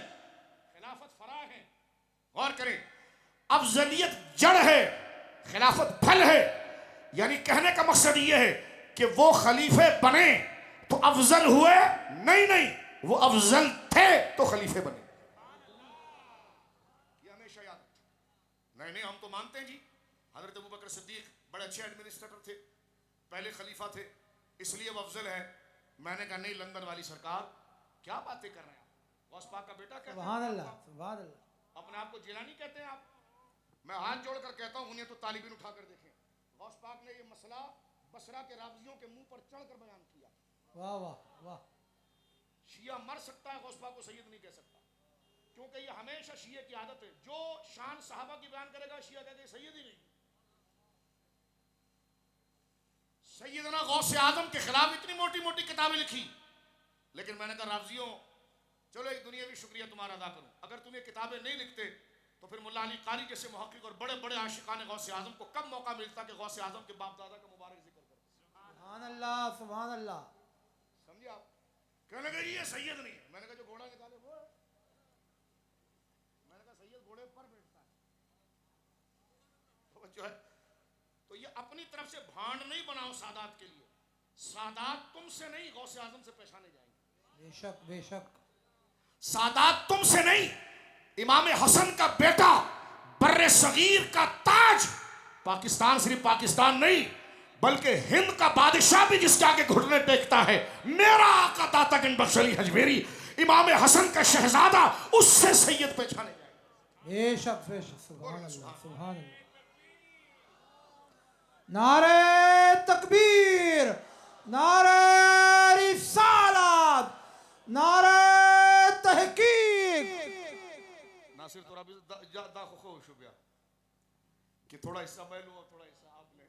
Speaker 3: खिलाफत फरा है। गौर करें, अफजलियत जड़ है, खिलाफत फल है। यानी कहने का मकसद यह है कि वो खलीफे बने तो अफजल हुए? नहीं नहीं, वो अफजल थे तो खलीफे बने। ये हमेशा याद रखें। नहीं नहीं, हम तो मानते हैं जी हजरत अबू बकर सिद्दीक बड़े अच्छे एडमिनिस्ट्रेटर थे, पहले खलीफा थे, इसलिए वो अफजल है। मैंने कहा नहीं लंदन वाली सरकार, क्या बातें कर रहे हैं आप? गौस पाक का बेटा कहते हैं,
Speaker 1: सुभान अल्लाह, सुभान अल्लाह।
Speaker 3: अपने आप को जिलानी कहते हैं आप। मैं हाथ जोड़कर कहता हूं, उन्हें तो तालिबीन उठाकर देखें। गौस पाक ने ये मसला बसरा के रावजियों के मुंह पर चढ़कर बयान किया।
Speaker 1: वाह वाह वाह।
Speaker 3: शिया मर सकता है, गौस पाक को सैयद नहीं कह सकता, क्योंकि ये हमेशा शिया की आदत है, जो शान सहाबा की बयान करेगा शिया कहते सैयद ही नहीं। सैयदना गौसे आजम के खिलाफ इतनी मोटी मोटी किताबें लिखी, लेकिन मैंने कहा रावजियों चलो एक दुनियावी शुक्रिया तुम्हारा अदा करूं, अगर तुम ये किताबें नहीं लिखते तो फिर मुल्ला अली कारी जैसे मुहक्किक और बड़े बड़े आशिकान गौसे आजम को कब मौका मिलता कि गौसे आजम के बाप दादा का मुबारक जिक्र करें।
Speaker 1: सुभान अल्लाह, सुभान अल्लाह।
Speaker 3: समझे आप? कहने लगे ये सैयद नहीं है। मैंने कहा जो घोड़ा निकाले वो है। मैंने कहा सैयद घोड़े पर बैठता है तो जो है, तो ये अपनी तरफ से भांड नहीं बनाओ सादात के लिए, सादात तुमसे नहीं गौसे आजम से पहचाने जाएंगे।
Speaker 1: बेशक बेशक।
Speaker 3: सादात तुमसे नहीं, इमाम हसन का बेटा बर्रे सगीर का ताज, पाकिस्तान सिर्फ पाकिस्तान नहीं बल्कि हिंद का बादशाह भी जिसके आगे घुटने टेकता है, मेरा आका दाता गंज बख्श अली हजवेरी इमाम हसन का शहजादा, उससे सैयद पहचाने जाएंगे।
Speaker 1: बेशक बेशक। सुभान अल्लाह, सुभान अल्लाह। नारे तकबीर, नारे रिसालत, नारे तहकीक।
Speaker 3: नासिर तो रबी दा खुश हो गया कि थोड़ा हिस्सा मैं लूं और थोड़ा हिस्सा आप लें।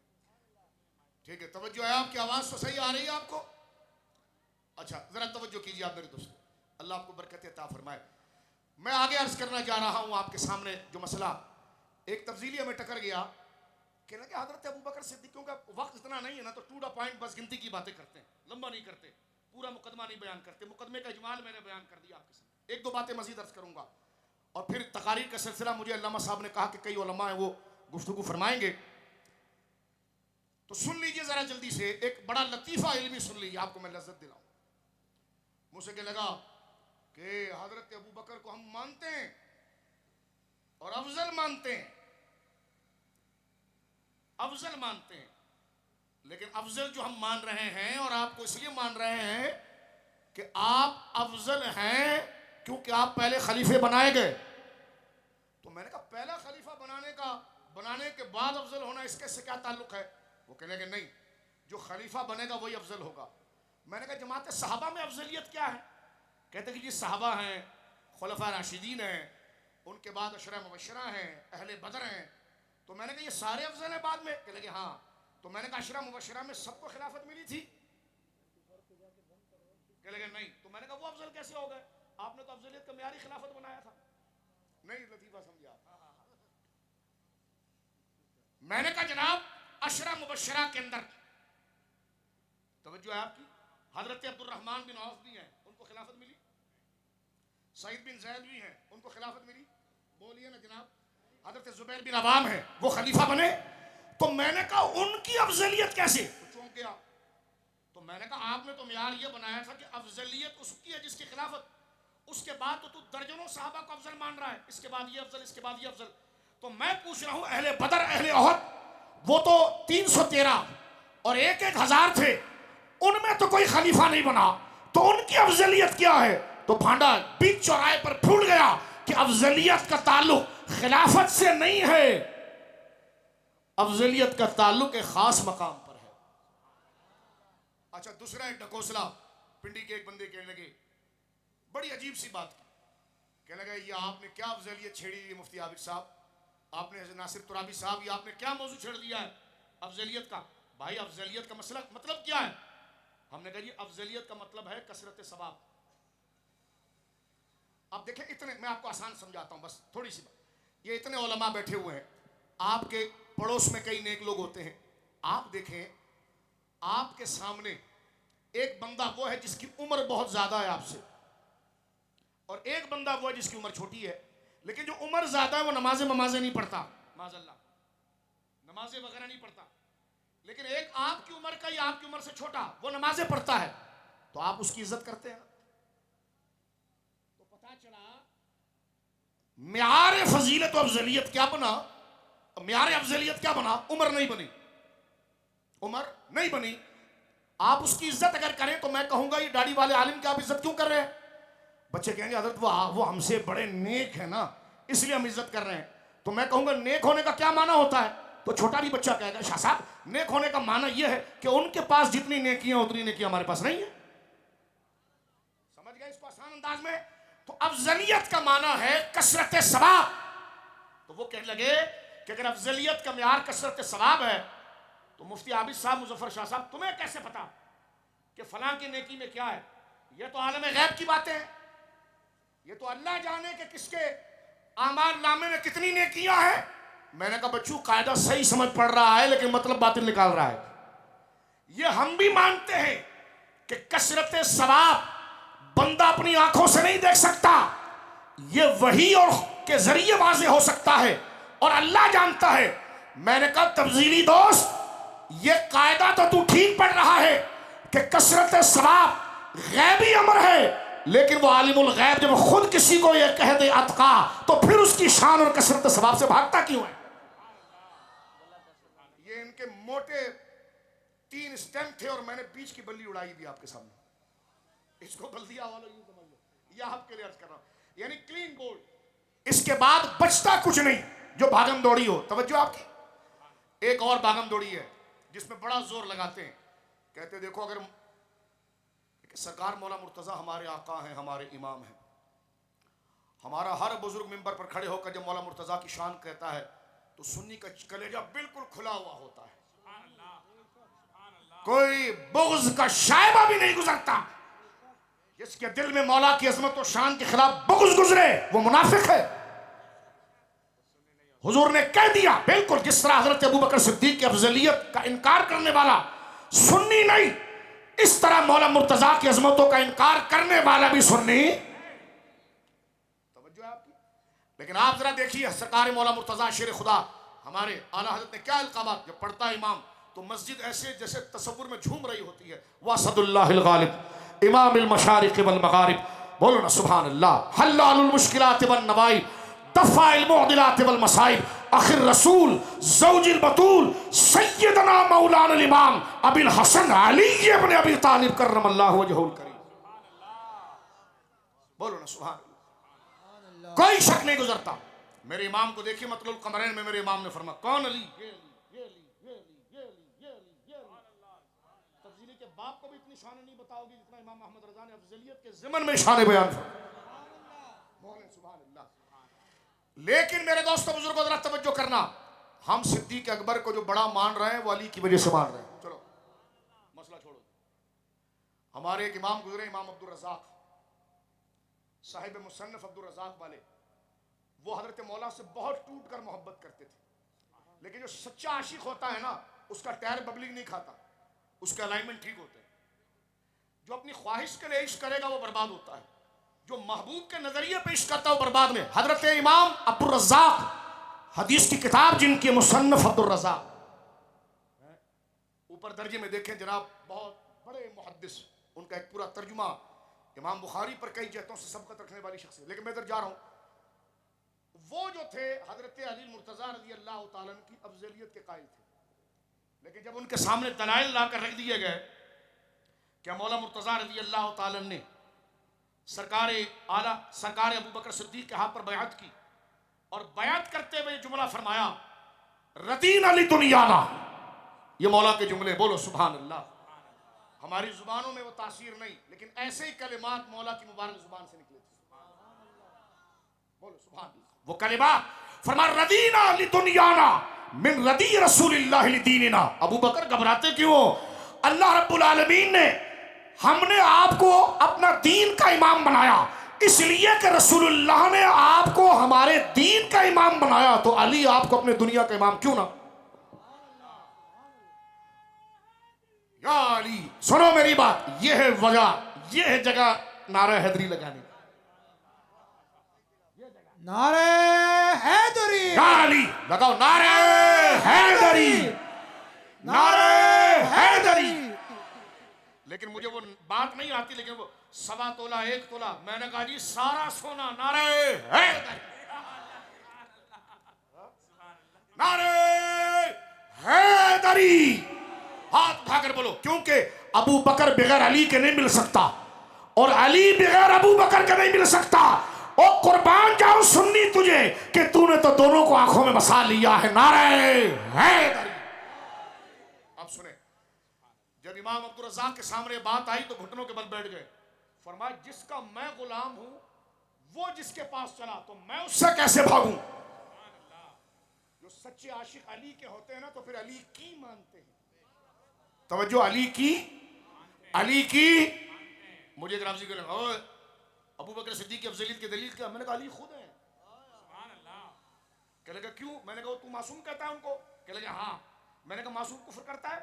Speaker 3: ठीक है, तवज्जो है आपकी? आवाज तो सही आ रही है आपको? अच्छा जरा तवज्जो कीजिए आप मेरे दोस्तों, अल्लाह आपको बरकत अता फरमाए। मैं आगे अर्ज करना जा रहा हूं आपके सामने जो मसला एक तब्दीली हमें टकर गया कि ना कि हजरत अबू बकर सिद्दीक का वक्त इतना नहीं है ना, तो टू द पॉइंट बस गिनती की बातें करते हैं, लंबा नहीं करते, पूरा मुकदमा नहीं बयान करते। मुकदमे का इजमाल मैंने बयान कर दिया आपके सामने, एक दो बातें मजीद अर्ज करूंगा और फिर तकारीर का सिलसिला मुझे अल्लामा साहब ने कहा कि कई उलमा है वो गुफ्तगू फरमाएंगे, तो सुन लीजिए जरा जल्दी से। एक बड़ा लतीफा इल्मी सुन लीजिए, आपको मैं लज्जत दिलाऊं। मुझे क्या लगा कि हजरत अबू बकर को हम मानते हैं और अफजल मानते हैं, अफजल मानते हैं, लेकिन अफजल जो हम मान रहे हैं और आपको इसलिए मान रहे हैं कि आप अफजल हैं क्योंकि आप पहले खलीफे बनाए गए। तो मैंने कहा पहला खलीफा बनाने के बाद अफजल होना इसके से क्या ताल्लुक है? वो कहने के नहीं, जो खलीफा बनेगा वही अफजल होगा। मैंने कहा जमात सहाबा में अफजलियत क्या है? कहते कि जी सहाबा हैं, खुलफा राशिदीन हैं, उनके बाद अशरा मुबशरा हैं, अहले बदर हैं। तो मैंने कहा ये सारे अफजल हैं बाद में? कहने लगे हाँ। तो मैंने कहा अशरा मुबशरा में सबको खिलाफत मिली थी? कहने लगे नहीं। तो मैंने कहा वो अफजल कैसे हो गए? आपने तो अफजलियत का म्यारी खिलाफत बनाया था। नहीं लतीफा समझा। मैंने कहा जनाब अशरा मुबशरा के अंदर तवज्जो है आपकी, हजरत अब्दुल रहमान बिन औफ भी हैं, उनको खिलाफत मिली। सईद बिन जैद भी हैं, उनको खिलाफत मिली। बोलिए ना जनाब। हजरत जुबैर बिन अवाम है, वो खलीफा बने। तो मैंने कहा उनकी अफजलियत कैसे? तो चौंक गया। तो मैंने कहा आपने तो म्यार ये बनाया था कि अफजलियत उसकी है जिसकी खिलाफत, उसके बाद तो तू दर्जनों सहाबा को अफजल मान रहा है, इसके बाद ये अफजल, इसके बाद ये अफजल। तो मैं पूछ रहा हूं अहले बदर अहले ओहद वो तो 313 और 1,000 थे, उनमें तो कोई खलीफा नहीं बना, तो उनकी अफजलियत क्या है? तो भांडा बीच चौराहे पर फूट गया कि अफजलियत का ताल्लुक खिलाफत से नहीं है, अफजलियत का ताल्लुक एक खास मकाम पर है। अच्छा दूसरा एक ढकोसला पिंडी के एक बंदे कहने लगे बड़ी अजीब सी बात की, कहने लगा ये आपने क्या अफजलियत छेड़ी है मुफ्ती आबिद साहब, आपने नासिर तुराबी साहब, ये आपने क्या मौजू छेड़ दिया है अफजलियत का? भाई अफजलियत का मसला मतलब क्या है? हमने कहा जी अफजलियत का मतलब है कसरत सवाब। अब देखें इतने मैं आपको आसान समझाता हूं, बस थोड़ी सी बात। ये इतने उलमा बैठे हुए हैं, आपके पड़ोस में कई नेक लोग होते हैं, आप देखें आपके सामने एक बंदा वो है जिसकी उम्र बहुत ज्यादा है आपसे, और एक बंदा वो है जिसकी उम्र छोटी है, लेकिन जो उम्र ज्यादा है वो नमाजें नहीं पढ़ता, माज़अल्लाह नमाजें वगैरह नहीं पढ़ता, लेकिन एक आपकी उम्र का या आपकी उम्र से छोटा वो नमाजें पढ़ता है, तो आप उसकी इज्जत करते हैं। तो पता चला म्यार फजीलत और अफजलियत क्या बना, म्यार अफजलियत क्या बना, उम्र नहीं बनी, उम्र नहीं बनी। आप उसकी इज्जत अगर करें तो मैं कहूंगा ये दाढ़ी वाले आलिम की आप इज्जत क्यों कर रहे हैं? बच्चे कहेंगे हजरत वो हमसे बड़े नेक है ना इसलिए हम इज्जत कर रहे हैं, तो मैं कहूंगा नेक होने का क्या माना होता है? तो छोटा भी बच्चा कहेगा शाह साहब नेक होने का माना यह है कि उनके पास जितनी नेकियां उतनी नेकियां हमारे पास नहीं है। समझ गए इसको आसान अंदाज में? तो अफजलियत का माना है कसरत सवाब। तो वो कहने लगे कि अगर अफजलियत का म्यार कसरत सवाब है तो मुफ्ती आबिद साहब, मुजफ्फर शाह साहब, तुम्हें कैसे पता कि फलां की नेकी में क्या है? ये तो आलम गैब की बातें हैं, ये तो अल्लाह जाने कि किसके आमाल नामे में कितनी नेकियां हैं। मैंने कहा बच्चों कायदा सही समझ पड़ रहा है लेकिन मतलब बातें निकाल रहा है। ये हम भी मानते हैं कि कसरत सवाब बंदा अपनी आंखों से नहीं देख सकता, ये वही और के जरिए वाज़े हो सकता है और अल्लाह जानता है। मैंने कहा तब्जीली दोस्त ये कायदा तो तू ठीक पढ़ रहा है कि कसरत सवाब गैबी अमर है, लेकिन वो आलिमुल गैब जब खुद किसी को ये कह दे अतका तो फिर उसकी शान और कसरत सवाब से भागता क्यों है? ये इनके मोटे 3 स्टेम थे और मैंने बीच की बल्ली उड़ाई दी आपके सामने, इसको बल्दिया वालों यूं समझ लो, यह आपके लिए अर्ज कर रहा हूं, यानी क्लीन बोल्ड। इसके बाद बचता कुछ नहीं जो भागम दौड़ी हो। तवज्जो आपकी। एक और भागम दौड़ी है जिसमें बड़ा जोर लगाते हैं, कहते देखो अगर सरकार मौला मुर्तजा हमारे आका हैं, हमारे इमाम हैं, हमारा हर बुजुर्ग मिंबर पर खड़े होकर जब मौला मुर्तजा की शान कहता है तो सुन्नी का कलेजा बिल्कुल खुला हुआ होता है, कोई बुग़्ज़ का शायबा भी नहीं गुजरता। जिसके दिल में मौला की अजमत और शान के खिलाफ बुग़्ज़ गुजरे वो मुनाफिक है। हुजूर ने कह दिया बिल्कुल, जिस तरह हजरत अबू बकर सिद्दीक की अफजलियत का इनकार करने वाला सुन्नी नहीं, इस तरह मौला मुर्तजा की अजमतों का इनकार करने वाला भी सुन्नी। तवज्जो है आपकी। लेकिन आप जरा देखिए सरकार मौला मुर्तजा शेर खुदा हमारे आला हजरत ने क्या इल्कामात, जब पढ़ता है इमाम तो मस्जिद ऐसे जैसे तसव्वुर में झूम रही होती है। वासदुल्लाहिल गालिब इमामिल मशारिक़ वल मगारिब, बोलो ना सुभान अल्लाह। हल्लालुल मुश्किलात वन नवाइब दफ़ाइल मुअदिलात वल मसाइब, आखिर रसूल ज़ौजिल बतूल सय्यदना मौलाना इमाम अबिल हसन अली इब्न अबी तालिब कररमल्लाहु वजहुल करीम। बोलो ना सुभान अल्लाह। कोई शक नहीं गुजरता। मेरे इमाम को देखिए मतलब कमरैन में मेरे इमाम ने फरमाया कौन अली? तफजीली के बाप को भी इतनी शान नहीं बताओगी जितना इमाम अहमद रज़ा ने अफजलियत के ज़िमन में शान बयान फरमाया। सुभान अल्लाह। लेकिन मेरे दोस्तों बुजुर्गों जरा तवज्जो करना, हम सिद्दीक अकबर को जो बड़ा मान रहे हैं वो अली की वजह से मान रहे हैं। चलो मसला छोड़ो। हमारे एक इमाम गुजरे, इमाम अब्दुल रज़ाक साहिब मुसन्नफ अब्दुल रज़ाक वाले, वो हजरत मौला से बहुत टूट कर मोहब्बत करते थे, लेकिन जो सच्चा आशिक होता है ना उसका टायर बबलिंग नहीं खाता, उसके अलाइनमेंट ठीक होते हैं। जो अपनी ख्वाहिश के लिए इश्क करेगा वो बर्बाद होता है, जो महबूब के नजरिए पे इश्क करता है वो बर्बाद में। हजरत इमाम अब्दुल रज़्ज़ाक़ हदीस की किताब जिनके मुसन्नफ अब्दुल रज़्ज़ाक़, ऊपर दर्जे में देखें जनाब, बहुत बड़े मुहद्दिस, उनका एक पूरा तर्जुमा इमाम बुखारी पर कई जहतों से सबकत रखने वाली शख्स है। लेकिन मैं इधर जा रहा हूं, वो जो थे हजरत अली मुर्तज़ा रज़ी अल्लाह तआला अन्हु की अफजलियत के कायल थे, लेकिन जब उनके सामने दलाइल लाकर रख दिए गए क्या मौला मुर्तज़ा रज़ी अल्लाह तआला ने सरकार अबू बकर सिद्दीक के हाथ पर बयात की और बयात करते हुए जुमला फरमाया रदीना ली दुनियाना। ये मौला के जुमले, बोलो सुभान अल्लाह। हमारी जुबानों में वो तासीर नहीं, लेकिन ऐसे ही कलिमात मौला की मुबारक जुबान से निकले थे। बोलो सुभान अल्लाह। वो कलिमात फरमा रदीना ली दुनियाना मिन रदी रसूलिल्लाह ली दीनिना। अबू बकर घबराते क्यों? अल्लाह रब्बुल आलमीन ने हमने आपको अपना दीन का इमाम बनाया, इसलिए कि रसूलुल्लाह ने आपको हमारे दीन का इमाम बनाया, तो अली आपको अपने दुनिया का इमाम क्यों ना? या अली, सुनो मेरी बात, यह है वजह, यह है जगह नारा हैदरी लगाने।
Speaker 1: नारे हैदरी,
Speaker 3: या अली लगाओ, नारे हैदरी, नारे हैदरी। लेकिन मुझे वो बात नहीं आती, लेकिन वो 1.25 तोला 1 तोला, मैंने कहा जी सारा सोना, नारे हैदरी, नारे हैदरी। हाथ उठाकर बोलो, क्योंकि अबू बकर बगैर अली के नहीं मिल सकता और अली बगैर अबू बकर के नहीं मिल सकता। और कुर्बान जाऊं सुन्नी तुझे कि तूने तो दोनों को आंखों में बसा लिया है। नारे हैदरी। अब सुने, जब इमाम अब्दुल रज़्ज़ाक़ के सामने बात आई तो घुटनों के बल बैठ गए। फरमाया जिसका मैं गुलाम हूं वो जिसके पास चला तो मैं उससे कैसे भागूं? जो सच्चे आशिक अली के होते हैं ना तो फिर अली की मानते हैं। तवज्जो, अली की, अली की। मुझे जनाब जी करें अबू बकर सिद्दीक़ की अफज़लियत की दलील क्या? मैंने कहा अली खुद है। कहने लगा क्यों? मैंने कहा तू मासूम कहता है उनको? कहने लगा हाँ। मैंने कहा मासूम कुफ्र करता है?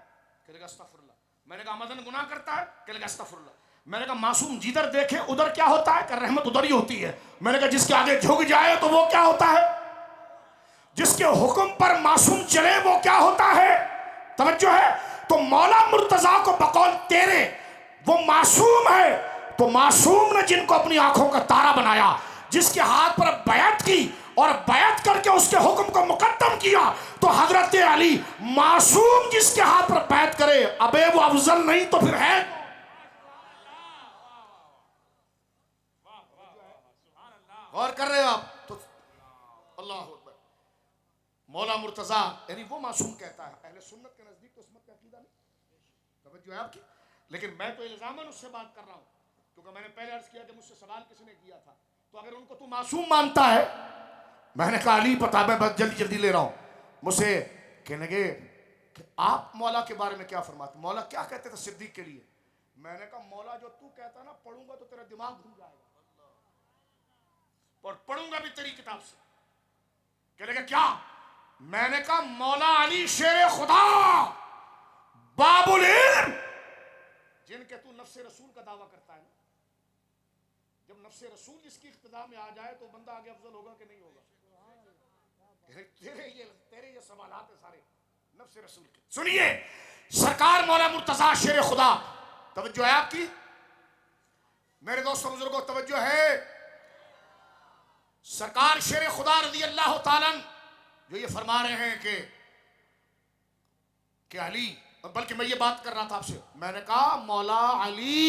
Speaker 3: कहने लगा अस्तग़फिरुल्लाह। मैंने कहा मदन गुनाह करता है? कहने लगा अस्तग़फिरुल्लाह। मैंने कहा मासूम जिधर देखे उधर क्या होता है? कर रहमत उधर ही होती है। मैंने कहा जिसके आगे झुक जाए तो वो क्या होता है? जिसके हुक्म पर मासूम चले वो क्या होता है? तवज्जो है। तो मौला मुर्तजा को बकौल तेरे वो मासूम है, तो मासूम ने जिनको अपनी आंखों का तारा बनाया, जिसके हाथ पर बैत की और बैत करके उसके हुक्म को मुकद्दम किया, तो हजरत अली मासूम जिसके हाथ पर बैत करे, अबे वो अफजल नहीं तो फिर है? गौर कर रहे हो आप? तो अल्लाह अकबर। मौला मुर्तजा यानी वो मासूम कहता है। अहले सुन्नत के नजदीक तो उस्मत का अकीदा नहीं, तवज्जो है आपकी। लेकिन मैं तो इल्जामन उससे बात कर रहा हूं, क्योंकि मैंने पहले अर्ज किया कि मुझसे सवाल किसी ने किया था, तो अगर उनको तू मासूम मानता है, मैंने कहा अली पता, मैं बस जल्दी जल्दी ले रहा हूं। मुझसे कहने लगे कि आप मौला के बारे में क्या फरमाते? मौला क्या कहते थे सिद्दीक के लिए? मैंने कहा मौला जो तू कहता ना पढ़ूंगा तो तेरा दिमाग घूम जाएगा, और पढ़ूंगा भी तेरी किताब से। कहने लगा क्या? मैंने कहा मौला अली शेर खुदा बाबुल इल्म, जिनके तू नफ्से रसूल का दावा करता है ना, जब नफ्से रसूल जिसकी इख्तिदा में आ जाए तो बंदा आगे अफजल होगा कि नहीं होगा? तेरे ये सवालात है सारे नफ्से रसूल के। सुनिए, सरकार मौला मुर्तजा शेर खुदा, तवज्जो है आपकी मेरे दोस्तों बुजुर्गों, तवज्जो है। सरकार शेर खुदा रज़ी अल्लाह ताला जो ये फरमा रहे हैं कि अली, बल्कि मैं ये बात कर रहा था आपसे, मैंने कहा मौला अली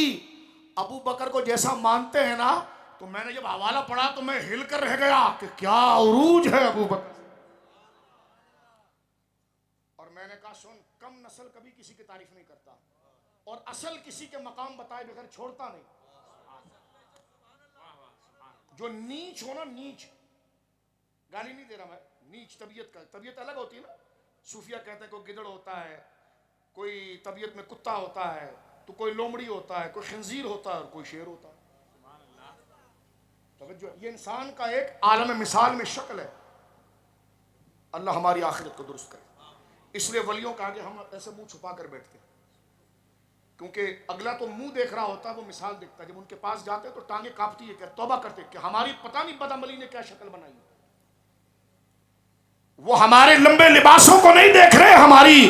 Speaker 3: अबू बकर को जैसा मानते हैं ना, तो मैंने जब हवाला पढ़ा तो मैं हिलकर रह गया कि क्या उरूज है अबू बकर। और मैंने कहा सुन, कम नस्ल कभी किसी की तारीफ नहीं करता और असल किसी के मकाम बताए बगैर छोड़ता नहीं। जो नीच हो ना, नीच, गाली नहीं दे रहा मैं, नीच तबीयत का, तबीयत अलग होती है ना। सूफिया कहते हैं कोई गिदड़ होता है, कोई तबीयत में कुत्ता होता है, तो कोई लोमड़ी होता है, कोई खंजीर होता है और कोई शेर होता है। तवज्जो, ये इंसान का एक आलम मिसाल में शक्ल है। अल्लाह हमारी आखिरत को दुरुस्त करे। इसलिए वलियों के आगे हम ऐसे मुंह छुपा कर बैठते हैं, क्योंकि अगला तो मुंह देख रहा होता है, वो मिसाल देखता है। जब उनके पास जाते हैं तो टांगे कांपती है, तौबा करते कि हमारी पता नहीं बदअमली ने क्या शक्ल बनाई। वो हमारे लंबे लिबासों को नहीं देख रहे, हमारी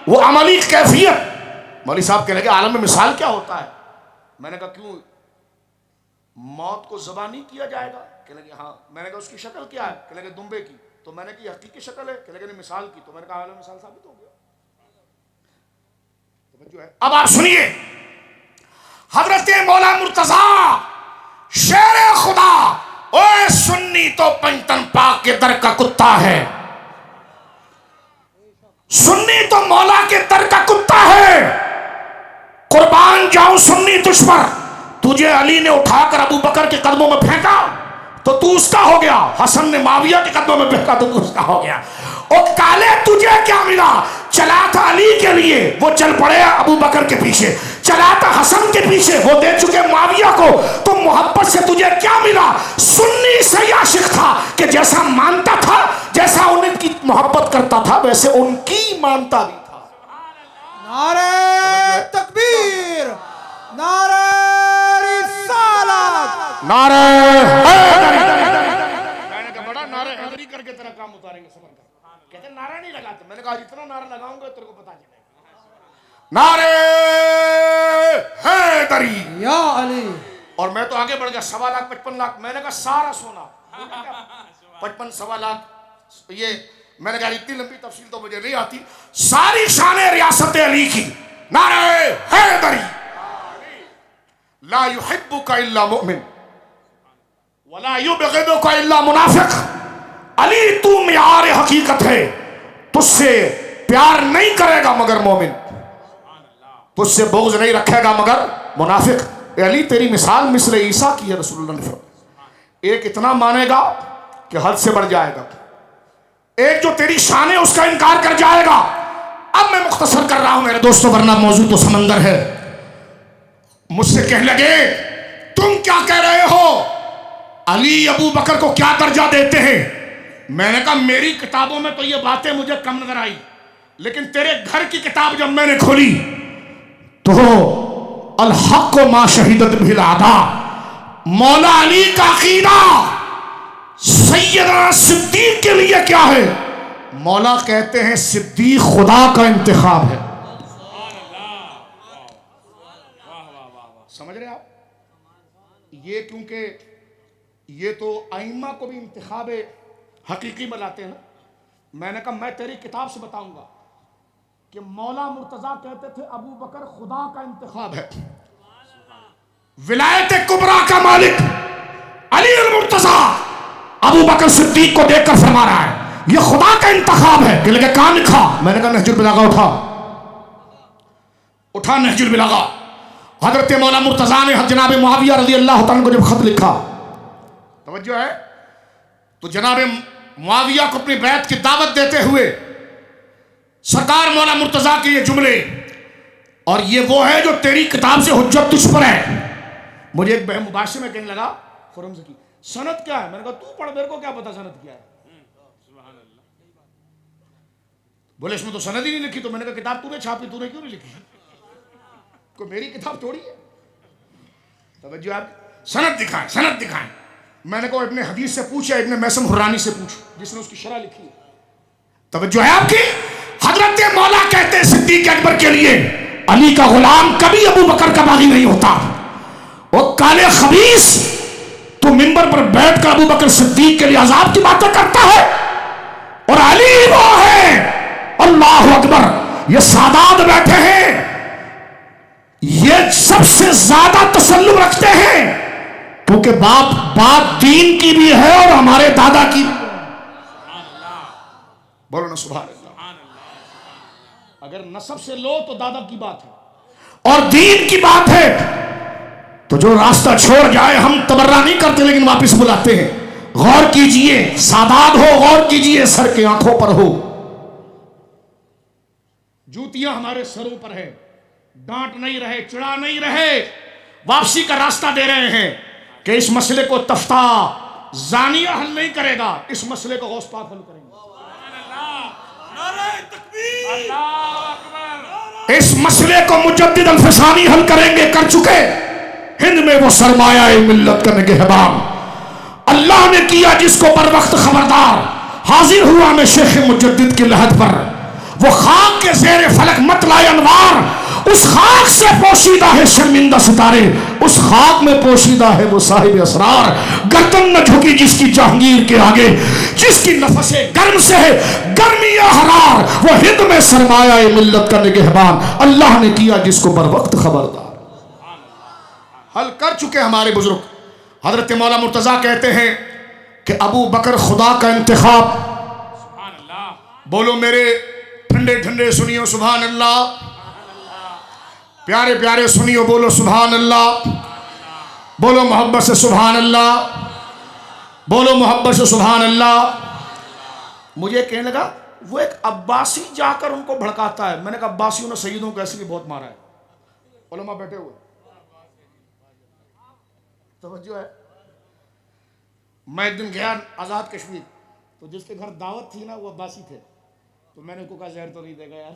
Speaker 3: वो अमली कैफियत। मौलवी साहब कहने लगे आलम में मिसाल क्या होता है? मैंने कहा क्यों, मौत को ज़बा नहीं किया जाएगा? कहने लगे हाँ। मैंने कहा उसकी शक्ल क्या है? कहने लगे दुम्बे की। तो मैंने कहा हकीकी शक्ल है? कहने लगे मिसाल की। तो मैंने कहा आलम मिसाल साबित हो गया। तो जो है, अब आप सुनिए, हजरत मौला मुर्तजा शेर खुदा, ओए सुन्नी तो पंचतन पाक के दर का कुत्ता है, सुन्नी तो मौला के दर का कुत्ता है। कुर्बान जाऊं सुन्नी तुझ पर, तुझे अली ने उठाकर अबू बकर के कदमों में फेंका तो तू उसका हो गया, हसन ने माविया के कदमों में फेंका तो तू उसका हो गया। और काले तुझे क्या मिला? चला था अली के लिए, वो चल पड़े अबू बकर के पीछे। चलाता हसन के पीछे, वो दे चुके मुआविया को, तो मोहब्बत से तुझे क्या मिला? सुन्नी से आशिक था कि जैसा मानता था, जैसा उनकी मोहब्बत करता था, वैसे उनकी मानता भी था।
Speaker 1: नारे तकबीर, नारे रिसालत,
Speaker 3: नारे मैंने कहा बड़ा नारे हैदरी करके तेरा काम उतारेंगे, समझ कर। कहते नारा नहीं लगाते। मैंने कहा जितना नारा लगाऊंगा तेरे को पता चलेगा। नारे हैदरी
Speaker 1: या अली।
Speaker 3: और मैं तो आगे बढ़ गया, 1,55,00,000। मैंने कहा सारा सोना 55-1.25 ये, मैंने कहा इतनी लंबी तफसील तो मुझे नहीं आती। सारी शान रियासत अली की। नारे हैदरी, ला युहिब्बुका इल्ला मुमिन वला युबग़िदुका इल्ला मुनाफिक। अली तू मियार हकीकत है, तुझसे प्यार नहीं करेगा मगर मोमिन, तुझसे बुग़्ज़ नहीं रखेगा मगर मुनाफिक। अली तेरी मिसाल मिस्ल ईसा की है। रसूलुल्लाह ने फरमाया, एक इतना मानेगा कि हद से बढ़ जाएगा, एक जो तेरी शान है उसका इनकार कर जाएगा। अब मैं मुख्तसर कर रहा हूं मेरे दोस्तों, वरना मौजूद तो समंदर है। मुझसे कहने लगे तुम क्या कह रहे हो, अली अबू बकर को क्या दर्जा देते हैं? मैंने कहा मेरी किताबों में तो ये बातें मुझे कम नजर आई, लेकिन तेरे घर की किताब जब मैंने खोली तो अल हक़ मा शहीदत बिल आदा, मौला अली का अकीदा सैयदना सिद्दीक के लिए क्या है? मौला कहते हैं सिद्दीक खुदा का इंतखाब है। समझ रहे आप? ये क्योंकि ये तो आइम्मा को भी इंतखाब हकीकी बनाते हैं ना। मैंने कहा मैं तेरी किताब से बताऊंगा कि मौला मुर्तजा कहते थे अबू बकर खुदा का इंतखाब है, विलायत कुबरा का मालिक अली अल मुर्तजा अबू बकर सिद्दीक को देखकर फरमा रहा है ये खुदा का इंतखाब है। कि लगे कहां लिखा? मैंने कहा नहजुल बलागा उठा नहजुल बलागा। हजरत मौला मुर्तजा ने जनाब मुआविया रज़ी अल्लाह तआला को जब खत लिखा, तवज्जो है, तो जनाब मुआविया को अपनी बैत की दावत देते हुए सरकार मौला मुर्तजा के ये जुमले, और ये वो है जो तेरी किताब से हुज्जत तुझ पर है। मुझे एक मुबाशिर में कहने लगा खुरम से की सनद क्या है? मैंने कहा तू पढ़, मेरे को क्या पता सनद क्या है। बोले इसमें तो सनद ही नहीं लिखी। तो मैंने कहा किताब तूने छापी, तूने क्यों नहीं लिखी? कोई मेरी किताब थोड़ी है। तवज्जो आप, सनद दिखाएं, सनद दिखाएं। मैंने कहा इब्ने हदीस से पूछा, इब्ने मैसम हुर्रानी से पूछ, जिसने उसकी शरह लिखी है। तवज्जो है आपकी? हजरत मौला कहते हैं सिद्दीक अकबर के लिए अली का गुलाम कभी अबू बकर का बागी नहीं होता। वो काले खबीस, तो मिंबर पर बैठकर अबू बकर सिद्दीक के लिए अजाब की बातें करता है, और अली वो है, अल्लाह अकबर, ये सादात बैठे हैं, ये सबसे ज्यादा तसल्लुम रखते हैं, क्योंकि बात दीन की भी है और हमारे दादा की भी। बोलो ना सुभान अल्लाह। अगर नसब से लो तो दादा की बात है, और दीन की बात है, तो जो रास्ता छोड़ जाए हम तबर्रा नहीं करते, लेकिन वापस बुलाते हैं। गौर कीजिए, सादात हो, गौर कीजिए, सर के आंखों पर हो। जूतियां हमारे सरों पर है, डांट नहीं रहे, चिढ़ा नहीं रहे, वापसी का रास्ता दे रहे हैं कि इस मसले को तफ्ता जानिया हल नहीं करेगा, इस मसले को गौस पाक हल करेंगे। इस मसले को मुजद्दिद अल-फसानी हल करेंगे, कर चुके। हिंद में वो सरमाया मिल्लत का निगहबान अल्लाह ने किया, जिसको बर वक्त खबरदार हाजिर हुआ मैं शेख मुजद्दिद की लहद पर। वो खाक के ज़ेरे फलक मत लाए अनवार, उस खाक से पोशीदा है शर्मिंदा सितारे, उस खाक में पोशीदा है वो साहिब असरार। गर्दन न झुकी जिसकी जहांगीर के आगे, जिसकी नफसे गर्म से है गर्मी या हरार, वो हिंद में सरमाया मिल्लत का निगहबान अल्लाह ने किया, जिसको बर वक्त खबरदार। हल कर चुके हमारे बुजुर्ग। हजरत मौला मुर्तजा कहते हैं कि अबू बकर खुदा का इंतखाब। बोलो मेरे ठंडे ठंडे सुनियो सुभान अल्लाह, प्यारे प्यारे सुनियो, बोलो सुभान अल्लाह, बोलो मोहब्बत से सुभान अल्लाह, बोलो मोहब्बत से सुभान अल्लाह। मुझे कहने लगा वो एक अब्बासी जाकर उनको भड़काता है। मैंने कहा अब्बासियों ने सैयदों को ऐसे भी बहुत मारा है। उलमा बैठे हुए, तवज्जो है। मैं एक दिन गया आज़ाद कश्मीर, तो जिसके घर दावत थी ना वो अब्बासी थे, तो मैंने उनको कहा जहर तो नहीं देगा यार।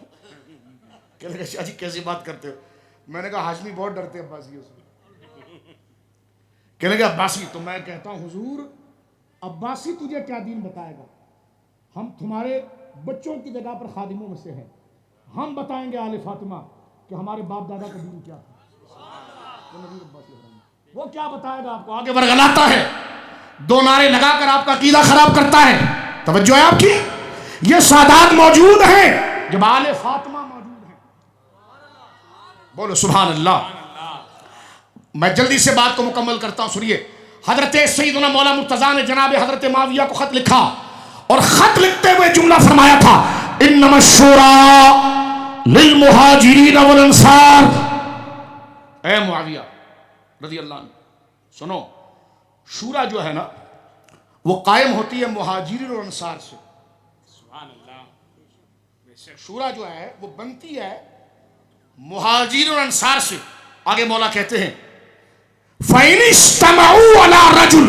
Speaker 3: कहने लगा शाह जी कैसी बात करते हो? मैंने कहा हाशमी बहुत डरते हैं अब्बासियों से। कहने लगा अब्बासी, तो मैं कहता हूँ हुजूर अब्बासी तुझे क्या दीन बताएगा, हम तुम्हारे बच्चों की जगह पर खादिमों में से हैं, हम बताएंगे आले फातिमा कि हमारे बाप दादा का दीन क्या था। तो नबी अब्बासी वो क्या बताएगा आपको, आगे बरगलाता है, दो नारे लगाकर आपका अकीदा खराब करता है। तवज्जो है आपकी, ये सादात मौजूद हैं जब आले फातिमा मौजूद हैं। बोलो सुभान अल्लाह। मैं जल्दी से बात को मुकम्मल करता हूं, सुनिए। हजरत सैयदना मौला मुर्तजा ने जनाब हजरत माविया को खत लिखा और खत लिखते हुए जुमला फरमाया था, इन्नमा शूरा लिल मुहाजिरीन वल अंसार। ए मुआविया रज़ी अल्लाह अन्हु, सुनो, शूरा जो है ना वो कायम होती है मुहाजिरीन और अंसार से। सुभान अल्लाह। शूरा जो है वो बनती है मुहाजिरीन और अंसार से। आगे मौला कहते हैं, फ़इनिस्तमऊ अला रजुल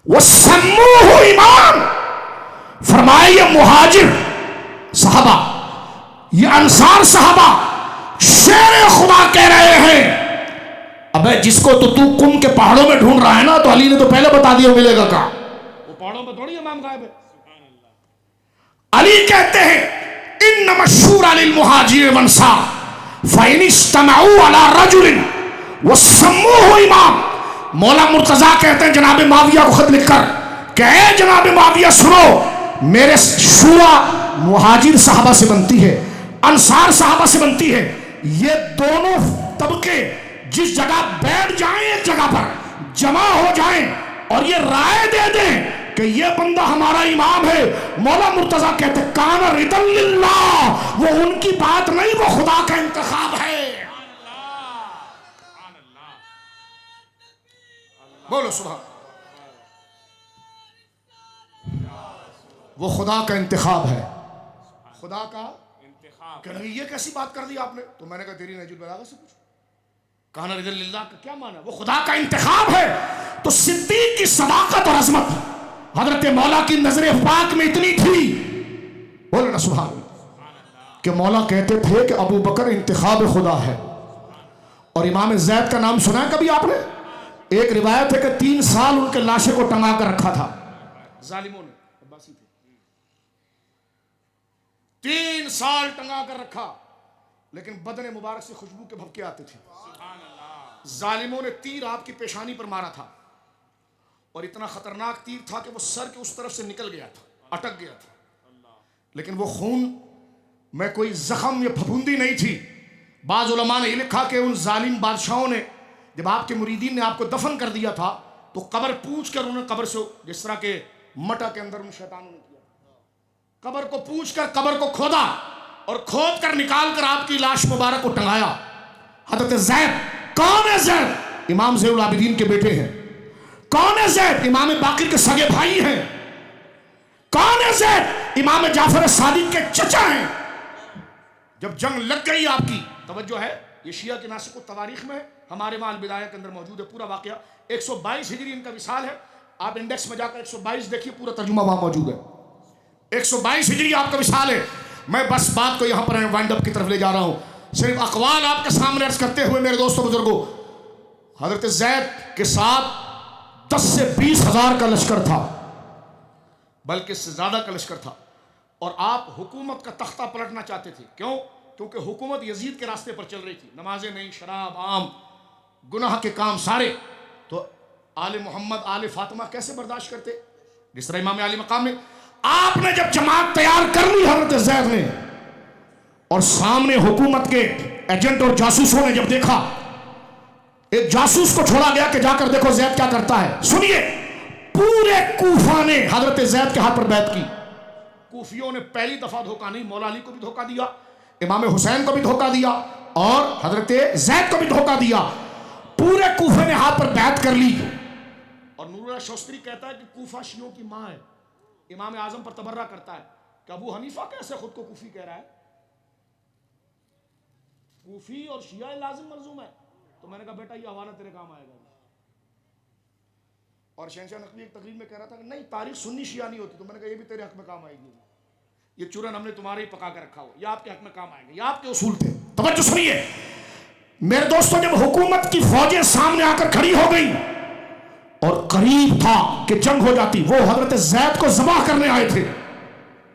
Speaker 3: वसम्मूहु इमाम। फरमाया ये मुहाजिर सहाबा, ये अंसार सहाबा शेर खुदा कह रहे हैं। अबे जिसको तो तू कुम के पहाड़ों में ढूंढ रहा है ना, तो अली ने तो पहले बता दिया मिलेगा का, वो पहाड़ों में थोड़ी इमाम गायब है। अली कहते हैं इन्नमा शूरा लिल मुहाजिर व अंसार फ़इनिस्तमऊ अला रजुलिन वसम्मूहु इमाम। मौला मुर्तजा कहते हैं जनाब माविया को खत लिखकर, कहे जनाब माविया सुनो, मेरे शूरा मुहाजिर साहबा से बनती है, अंसार साहबा से बनती है। ये दोनों तबके जिस जगह बैठ जाएं, एक जगह पर जमा हो जाएं और ये राय दे दें कि ये बंदा हमारा इमाम है, मौला मुर्तजा कहते काना रिदल लिल्लाह, वो उनकी बात नहीं, वो खुदा का इंतखाब है। बोलो सुभान, वो खुदा का इंतखाब है, खुदा का इंतखाब। कह रही ये कैसी बात कर दी आपने? तो मैंने कहा तेरी नजरुल बलागा से पूछो, काना रिदल लिल्लाह का क्या माना? वो खुदा का इंतखाब है। तो सिद्दीक की सदाकत और अजमत हजरत मौला की नजर पाक में इतनी थी, बोलो ना सुभान, कि मौला कहते थे कि अबू बकर इंतखाब खुदा है। और इमाम ज़ैद का नाम सुना है कभी आपने? एक रिवायत है कि 3 साल उनके लाशे को टंगा कर रखा था जालिमों ने, अब्बासी थे, 3 साल टंगा कर रखा, लेकिन बदन मुबारक से खुशबू के भभके आते थे। जालिमों ने तीर आपकी पेशानी पर मारा था और इतना खतरनाक तीर था कि वो सर के उस तरफ से निकल गया था, अटक गया था, लेकिन वो खून में कोई जख्म या फफूंदी नहीं थी। बाज़ उलमा ने लिखा कि उन जालिम बादशाहों ने जब आपके मुरीदीन ने आपको दफन कर दिया था तो कब्र पूछ कर उन्हें कब्र से, जिस तरह के मटा के अंदर उन शैतानों ने किया, कब्र को पूछ कर कब्र को खोदा और खोद कर निकाल कर आपकी लाश मुबारक को टंगाया। हजरत ज़ैद, कौन है ज़ैद? इमाम ज़ैनुल आबिदीन के बेटे हैं। कौन है ज़ैद? इमाम बाकिर के सगे भाई हैं। कौन है ज़ैद? इमाम जाफर सादिक के चचा हैं। जब जंग लग गई आपकी, तवज्जो है, ये शिया के नासिक तवारीख में हमारे वहाँ अलबिदाया के अंदर मौजूद है पूरा वाकया। 122 हिजरी इनका विसाल है, आप इंडेक्स में जाकर 122 देखिए, पूरा तर्जुमा वहाँ मौजूद है। 122 हिजरी आपका विसाल है। मैं बस बात को यहाँ पर वाइंड अप की तरफ ले जा रहा हूँ, सिर्फ अकवाल आपके सामने अर्ज करते हुए मेरे दोस्तों बुजुर्गों, हजरत ज़ैद के साथ 10 से 20 हज़ार का लश्कर था, बल्कि इससे ज़्यादा का लश्कर था, और आप हुकूमत का तख्ता पलटना चाहते थे। क्यों? क्योंकि हुकूमत यजीद के रास्ते पर चल रही थी, नमाजें नहीं, शराब आम, गुनाह के काम सारे। तो आले मोहम्मद आले फातिमा कैसे बर्दाश्त करते? जिस तरह इमाम अली मकाम में आपने जब जमात तैयार कर ली हजरत ज़ैद ने, और सामने हुकूमत के एजेंट और जासूसों ने जब देखा, एक जासूस को छोड़ा गया कि जाकर देखो ज़ैद क्या करता है। सुनिए, पूरे कूफा ने हजरत ज़ैद के हाथ पर बैत की। कूफियों ने पहली दफा धोखा नहीं, मौला अली को भी धोखा दिया, इमाम हुसैन को भी धोखा दिया और हजरत ज़ैद को भी धोखा दिया। पूरे कूफे ने हाथ पर बैत कर ली। और नूरुल्लाह शौस्तरी कहता है कि कूफा शियों की मां है, इमाम आजम पर तबर्रा करता है कि अबू हनीफा कैसे खुद को कूफी कह रहा है। सूफी और शिया लाजिम मलजूम है। तो मैंने कहा बेटा ये हवाला तेरे काम आएगा। और शहनशाह नकवी एक तकरीर में कह रहा था कि नहीं तारीख सुन्नी शिया नहीं होती। तो मैंने कहा ये भी तेरे हक में काम आएगी। ये चूरन हमने तुम्हारे ही पका के रखा हो, ये आपके हक में काम आएंगे, ये आपके उसूल थे। तवज्जो सुनिए मेरे दोस्तों, जब हुकूमत की फौजें सामने आकर खड़ी हो गई और करीब था कि जंग हो जाती, वो हजरत जैद को ज़बाह करने आए थे,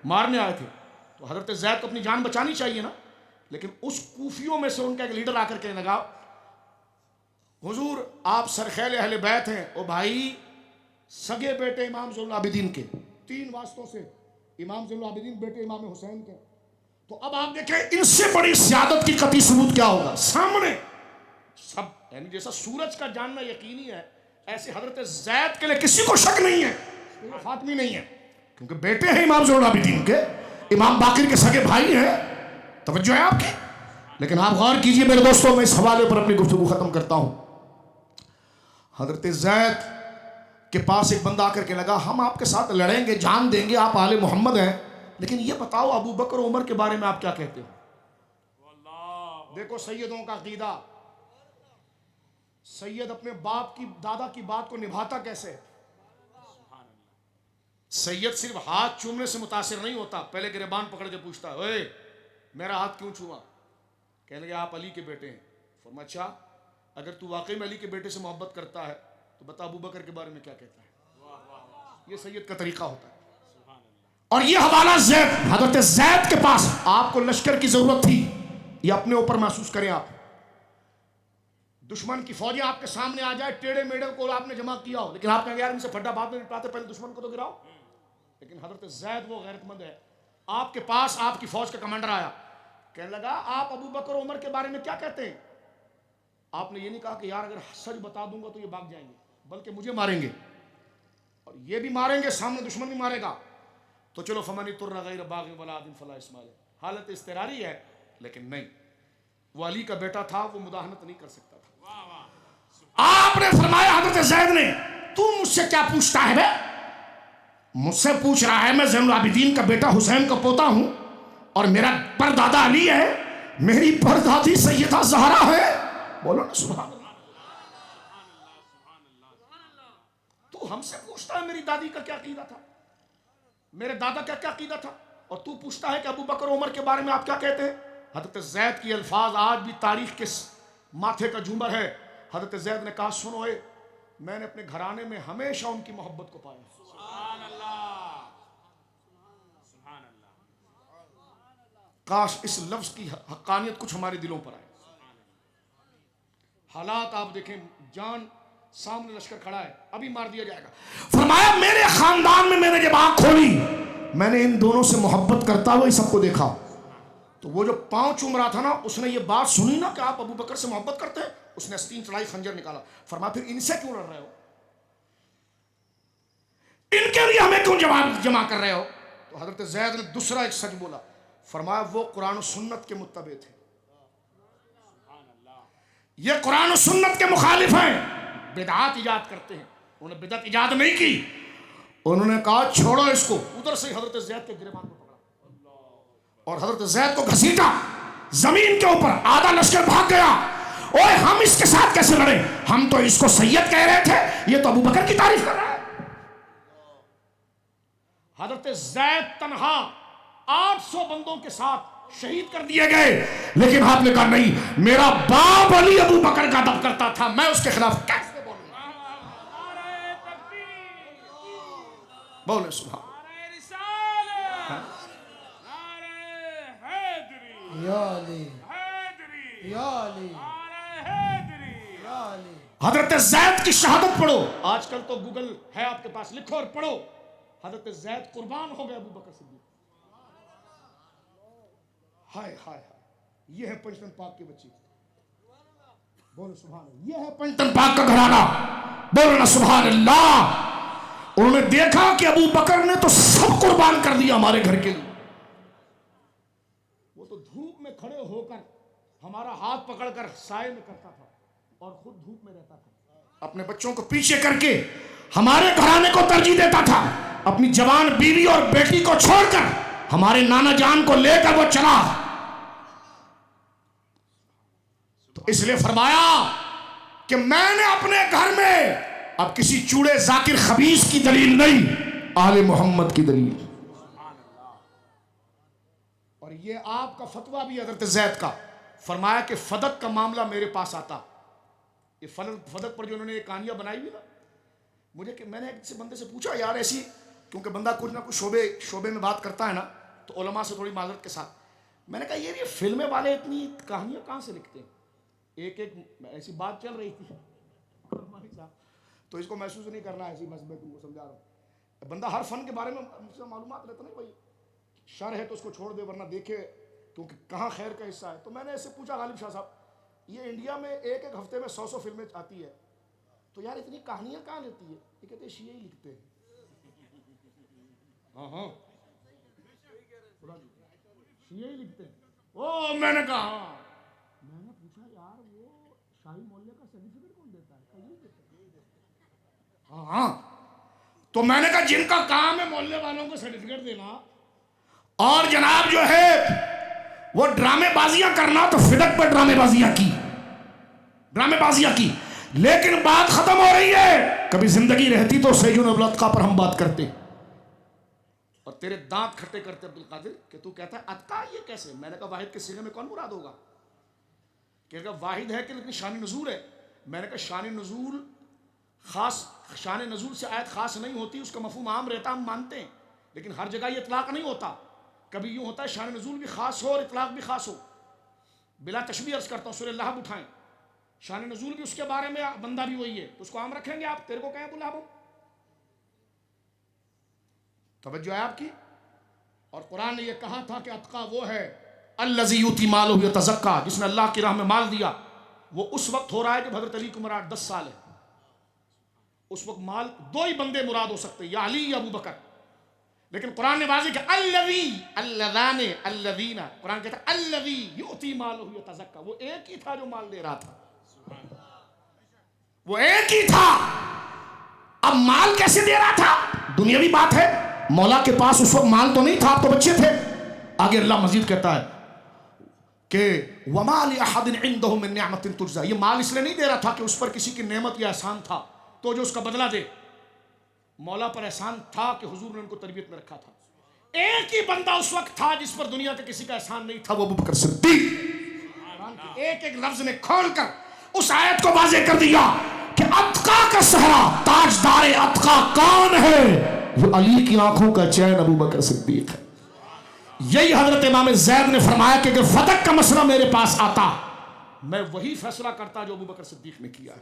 Speaker 3: मारने आए थे। तो हजरत जैद को अपनी जान बचानी चाहिए ना। लेकिन उस कूफियों में से उनका एक लीडर आकर कहने लगा, हुजूर आप सरखैल अहले बैत हैं। ओ भाई, सगे बेटे इमाम ज़ुल्ल आबिदीन के, 3 वास्तों से इमाम ज़ुल्ल आबिदीन बेटे इमाम हुसैन के। तो अब आप देखें इनसे बड़ी सियादत की कतई सबूत क्या होगा सामने सब। यानी जैसा सूरज का जानना यकीनी है, ऐसे हजरत जैद के लिए किसी को शक नहीं है, फातमी नहीं है, क्योंकि बेटे हैं इमाम ज़ुल्ल आबिदीन के, इमाम बाकिर के सगे भाई हैं। तवज्जो है आपकी। लेकिन आप गौर कीजिए मेरे दोस्तों, मैं इस हवाले पर अपनी गुफ्तगू खत्म करता हूं। हजरत जैद के पास एक बंदा आकर के लगा, हम आपके साथ लड़ेंगे, जान देंगे, आप आले मोहम्मद हैं, लेकिन ये बताओ अबू बकर उमर के बारे में आप क्या कहते हो? देखो सैयदों का अकीदा, सैयद अपने बाप की दादा की बात को निभाता कैसे। सैयद सिर्फ हाथ चूमने से मुतासिर नहीं होता, पहले गिरबान पकड़ के पूछता है, ओए मेरा हाथ क्यों छुआ? कहने लगे आप अली के बेटे हैं। फरमाया अच्छा, अगर तू वाकई में अली के बेटे से मोहब्बत करता है तो बता अबू बकर के बारे में क्या कहता है। ये सैयद का तरीका होता है। और ये हवाला जैद, हजरत जैद के पास आपको लश्कर की जरूरत थी, ये अपने ऊपर महसूस करें आप। दुश्मन की फौजें आपके सामने आ जाए, टेढ़े मेढ़े को आपने जमा किया हो, लेकिन आप कहेंगे यार इनसे फड्डा बाद में निपटाते, पहले दुश्मन को तो गिराओ। लेकिन हजरत जैद वो गैरतमंद है, आपके पास आपकी फौज का कमांडर आया, कहने लगा आप अबू बकर उमर के बारे में क्या कहते हैं? आपने ये नहीं कहा कि यार अगर सच बता दूंगा तो ये भाग जाएंगे, बल्कि मुझे मारेंगे और ये भी मारेंगे, सामने दुश्मन भी मारेगा। तो चलो फमनी तुर्रा गैर बाग़िन वला आदिन फला इस्माइल, हालत इस्तिरारी है, लेकिन नहीं, वो अली का बेटा था, वो मुदाहनत नहीं कर सकता था। आपने फरमाया हजरत जैद ने, तू मुझसे क्या पूछता है बे? मुझसे पूछ रहा है, मैं ज़ैनुल आबिदीन का बेटा हुसैन का पोता हूं और मेरा परदादा अली है, मेरी परदादी सैयदा ज़हरा है। बोलो ना सुभान अल्लाह। तू हमसे पूछता है मेरी दादी का क्या अकीदा था, मेरे दादा का क्या अकीदा था, और तू पूछता है कि अबू बकर उमर के बारे में आप क्या कहते हैं। हजरत जैद की अल्फाज आज भी तारीख के माथे का झूमर है। हजरत जैद ने कहा सुनो, मैंने अपने घराने में हमेशा उनकी मोहब्बत को पाया। काश इस लफ्ज की हक्कानियत कुछ हमारे दिलों पर आए। हालात आप देखें, जान सामने लश्कर खड़ा है, अभी मार दिया जाएगा। फरमाया मेरे खानदान में मैंने जब आंख खोली, मैंने इन दोनों से मोहब्बत करता हुआ सबको देखा। तो वो जो पांव चूम रहा था ना, उसने ये बात सुनी ना कि आप अबू बकर से मोहब्बत करते हैं, उसने आस्तीन चढ़ाई, खंजर निकाला। फरमाया फिर इनसे क्यों लड़ रहे हो, इनके लिए हमें क्यों जवाब जमा कर रहे हो? तो हजरत जैद ने दूसरा एक सच बोला। फरमाया वो कुरान और सुन्नत के मुत्तबे थे, ये कुरान और सुन्नत के मुखालिफ हैं, बिदअत इजाद करते हैं। उन्होंने बिदअत इजाद नहीं की, उन्होंने कहा छोड़ो इसको। उधर से हजरत जैद के गिरबान को पकड़ा और हजरत जैद को घसीटा जमीन के ऊपर, आधा लश्कर भाग गया। ओए हम इसके साथ कैसे लड़े, हम तो इसको सैयद कह रहे थे, ये तो अबू बकर की तारीफ कर रहा है। हजरत जैद तन्हा 800 बंदों के साथ शहीद कर दिए गए, लेकिन आपने कहा नहीं, मेरा बाप अली अबू बकर का अदब करता था, मैं उसके खिलाफ कैसे बोलूंगा। बोले सुभान हजरत जैद की शहादत पढ़ो। आजकल तो गूगल है आपके पास, लिखो और पढ़ो। हजरत जैद कुर्बान हो गए अबू बकर सिद्दीक। हाय हाय हाय, ये है पंचतन पाक की बच्ची। बोलो सुभान अल्लाह। ये है पंचतन पाक का घराना। बोलो ना सुभान अल्लाह। उन्होंने देखा कि अबू बकर ने तो सब कुर्बान कर दिया हमारे घर के लिए। वो तो धूप में खड़े होकर हमारा हाथ पकड़कर साए में करता था और खुद धूप में रहता था। अपने बच्चों को पीछे करके हमारे घराने को तरजीह देता था। अपनी जवान बीवी और बेटी को छोड़कर हमारे नाना जान को लेकर वो चला। तो इसलिए फरमाया कि मैंने अपने घर में अब किसी चूड़े जाकिर खबीस की दलील नहीं, आले मोहम्मद की दलील। और ये आपका फतवा भी हजरत ज़ैद का, फरमाया कि फदक का मामला मेरे पास आता, ये फदक पर जो उन्होंने कहानियां बनाई हुई ना, मुझे कि मैंने किसी बंदे से पूछा यार ऐसी, क्योंकि बंदा कुछ ना कुछ शोबे में बात करता है ना, तो उलमा से थोड़ी माजरत के साथ मैंने कहा ये फिल्में वाले इतनी कहानियां कहाँ से लिखते हैं? एक ऐसी बात चल रही थी तो इसको महसूस नहीं करना ऐसी, बस मैं तुमको समझा रहा हूँ। बंदा हर फन के बारे में मुझसे मालूमात रहता नहीं, भाई शर है तो उसको छोड़ दे वरना देखे, क्योंकि कहाँ खैर का हिस्सा है। तो मैंने ऐसे पूछा गालिब शाह साहब, ये इंडिया में एक हफ्ते में 100 फिल्में आती है, तो यार इतनी कहानियां कहाँ लेती है? ये कहते हैं शिये ही लिखते हैं। हाँ शिये ही लिखते हैं। ओ मैंने कहा, मैंने पूछा यार वो शाही मोहल्ले का सर्टिफिकेट कौन देता है? हाँ तो मैंने कहा जिनका काम है मोहल्ले वालों को सर्टिफिकेट देना और जनाब जो है वो ड्रामेबाजियां करना, तो फिदक पर ड्रामेबाजियां की, लेकिन बात खत्म हो रही है। कभी जिंदगी रहती तो सैजुन अब्दुल पर हम बात करते, और तेरे दांत खट्टे करते अब्दुल कादिर कि तू कहता है अतका ये कैसे? मैंने कहा वाहिद के सीने में कौन मुराद होगा? कहेगा वाहिद है कि लेकिन शान नजूल है। मैंने कहा शान नजूल खास, शान नजूल से आयत खास नहीं होती, उसका मफहूम आम रहता, हम मानते हैं, लेकिन हर जगह ये इतलाक नहीं होता। कभी यूं होता है शान नजूल भी खास हो और इतलाक भी खास हो। बिला तशबीह अर्ज करता हूँ, सूरह लहब उठाएं, शान नजूल भी उसके बारे में बंदा भी वही है, तो उसको आम रखेंगे आप? तेरे को कहें अबू लहब? तवज्जो है आपकी? और कुरान ने यह कहा था कि अतका वो है अल्लज़ी यूती मालहु यतज़क्का, जिसने अल्लाह की राह में माल दिया। वो उस वक्त हो रहा है जब हज़रत अली की उम्र 8-10 साल है। उस वक्त माल दो ही बंदे मुराद हो सकते हैं, या अली या अबू बकर। लेकिन कुरान ने वाज़ेह किया अल्लज़ी, अल्लज़ाने, अल्लज़ीना, कुरान कहता है अल्लज़ी यूती मालहु यतज़क्का, वो एक ही था जो माल दे रहा था, वो एक ही था। अब माल कैसे दे रहा था? दुनियावी बात है, मौला के पास उस वक्त माल तो नहीं था, आप तो बच्चे थे। आगे अल्लाह मजीद कहता है कि वमा लि अहदिन इंदहु मिन निअमतिन तुज्जा, ये माल इसलिए नहीं दे रहा था कि उस पर किसी की नेमत या एहसान था तो जो उसका बदला दे। मौला पर एहसान था कि हुजूर ने उनको तरबियत में रखा था। एक ही बंदा उस वक्त था जिस पर दुनिया के किसी का एहसान नहीं था, वो अबू बकर सिद्दीक। एक एक लफ्ज ने खोलकर उस आयत को वाज़ेह कर दिया कि अतका का सहरा, ताजदार अतका कौन है? वो अली की आंखों का चैन अबू बकर सिद्दीक है। यही हजरत इमाम ज़ैद ने फरमाया कि अगर फदक का मसला मेरे पास आता, मैं वही फैसला करता जो अबू बकर सिद्दीक ने किया है।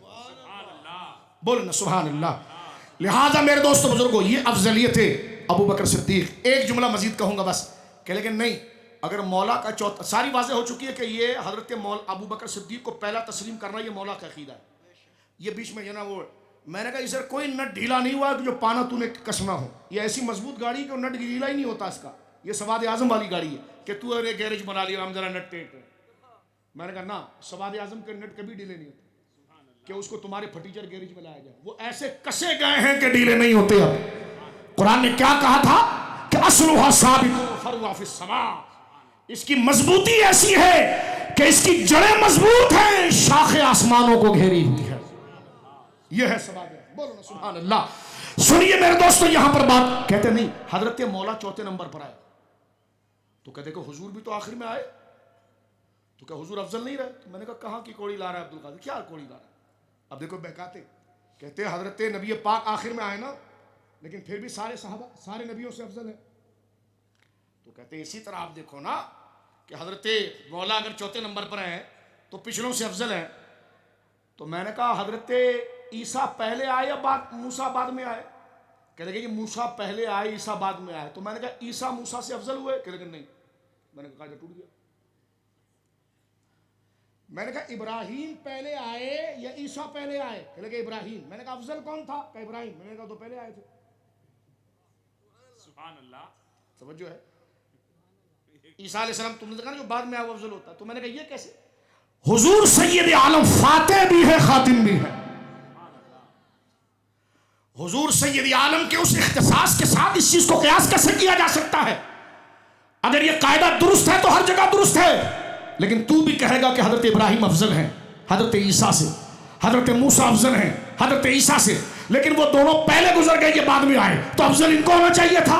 Speaker 3: बोलो ना सुभान अल्लाह। लिहाजा मेरे दोस्तों बुजुर्गों, ये अफजलियत है अबू बकर सिद्दीक। एक जुमला मजीद कहूंगा बस, कि लेकिन नहीं, अगर मौला का चौथा, सारी बातें हो चुकी है कि ये हजरत अबू बकर सिद्दीक को पहला तस्लीम करना ये मौला का अकीदा है। ये बीच में ना वो, मैंने कहा इसे कोई नट ढीला नहीं हुआ कि जो पाना तूने कसना हो। ये ऐसी मजबूत गाड़ी कि नट ढीला ही नहीं होता इसका। ये सवाद आजम वाली गाड़ी है कि तू अरे गैरेज बना लिया, हम जरा नट टेक। मैंने कहा ना, सवाद आजम के नट कभी ढीले नहीं होते कि उसको तुम्हारे फटीचर गैरेज में लाया जाए। वो ऐसे कसे गए हैं कि ढीले नहीं होते। अब कुरान ने क्या कहा था कि अस्लुहा साबित फरुआ फिस समा, इसकी मजबूती ऐसी है कि इसकी जड़ें मजबूत हैं, शाखें आसमानों को घेरी हुई है। यह है सवाब। बोलो ना सुभान अल्लाह। सुनिए मेरे दोस्तों, यहां पर बात कहते नहीं हजरत मौला चौथे नंबर पर आए, तो कहते कि हुजूर भी तो आखिर में आए, तो क्या हुजूर अफजल नहीं रहे? तो मैंने कहा कहां की कौड़ी ला रहा है अब्दुल कादिर, क्या कौड़ी ला रहा है? अब देखो बहकाते कहते हजरत नबी पाक आखिर में आए ना, लेकिन फिर भी सारे सहाबा सारे नबियों से अफजल है। तो कहते इसी तरह आप देखो ना कि हजरत मौला अगर चौथे नंबर पर है तो पिछलों से अफजल है। तो मैंने कहा हजरत ईसा पहले आए या बाद, मूसा बाद में आए? कहते कि मूसा पहले आए, ईसा बाद में आए। तो मैंने कहा ईसा मूसा से अफजल हुए? कहते नहीं। मैंने कहा टूट गया। मैंने कहा इब्राहिम पहले आए या ईसा पहले आए? कहते इब्राहिम। मैंने कहा अफजल कौन था? कहा इब्राहिम। मैंने कहा तो पहले आए थे। सुभान अल्लाह। समझो है ईसा अलैहिस्सलाम तुमने देखा ना जो बाद में आया वो अफजल होता। तो मैंने कहा ये कैसे? हुजूर सैयद आलम फातिह भी है, खातिम भी है। हुजूर सैयद आलम के उस इख्तिसास के साथ इस चीज को कयास कैसे किया जा सकता है? अगर ये कायदा दुरुस्त है तो हर जगह दुरुस्त है, लेकिन तू भी कहेगा कि हजरत इब्राहिम अफजल हैं। हजरत ईसा से। हजरत मूसा अफजल हैं हजरत ईसा से, लेकिन वो दोनों पहले गुजर गए, ये बाद में आए, तो अफजल इनको होना चाहिए था।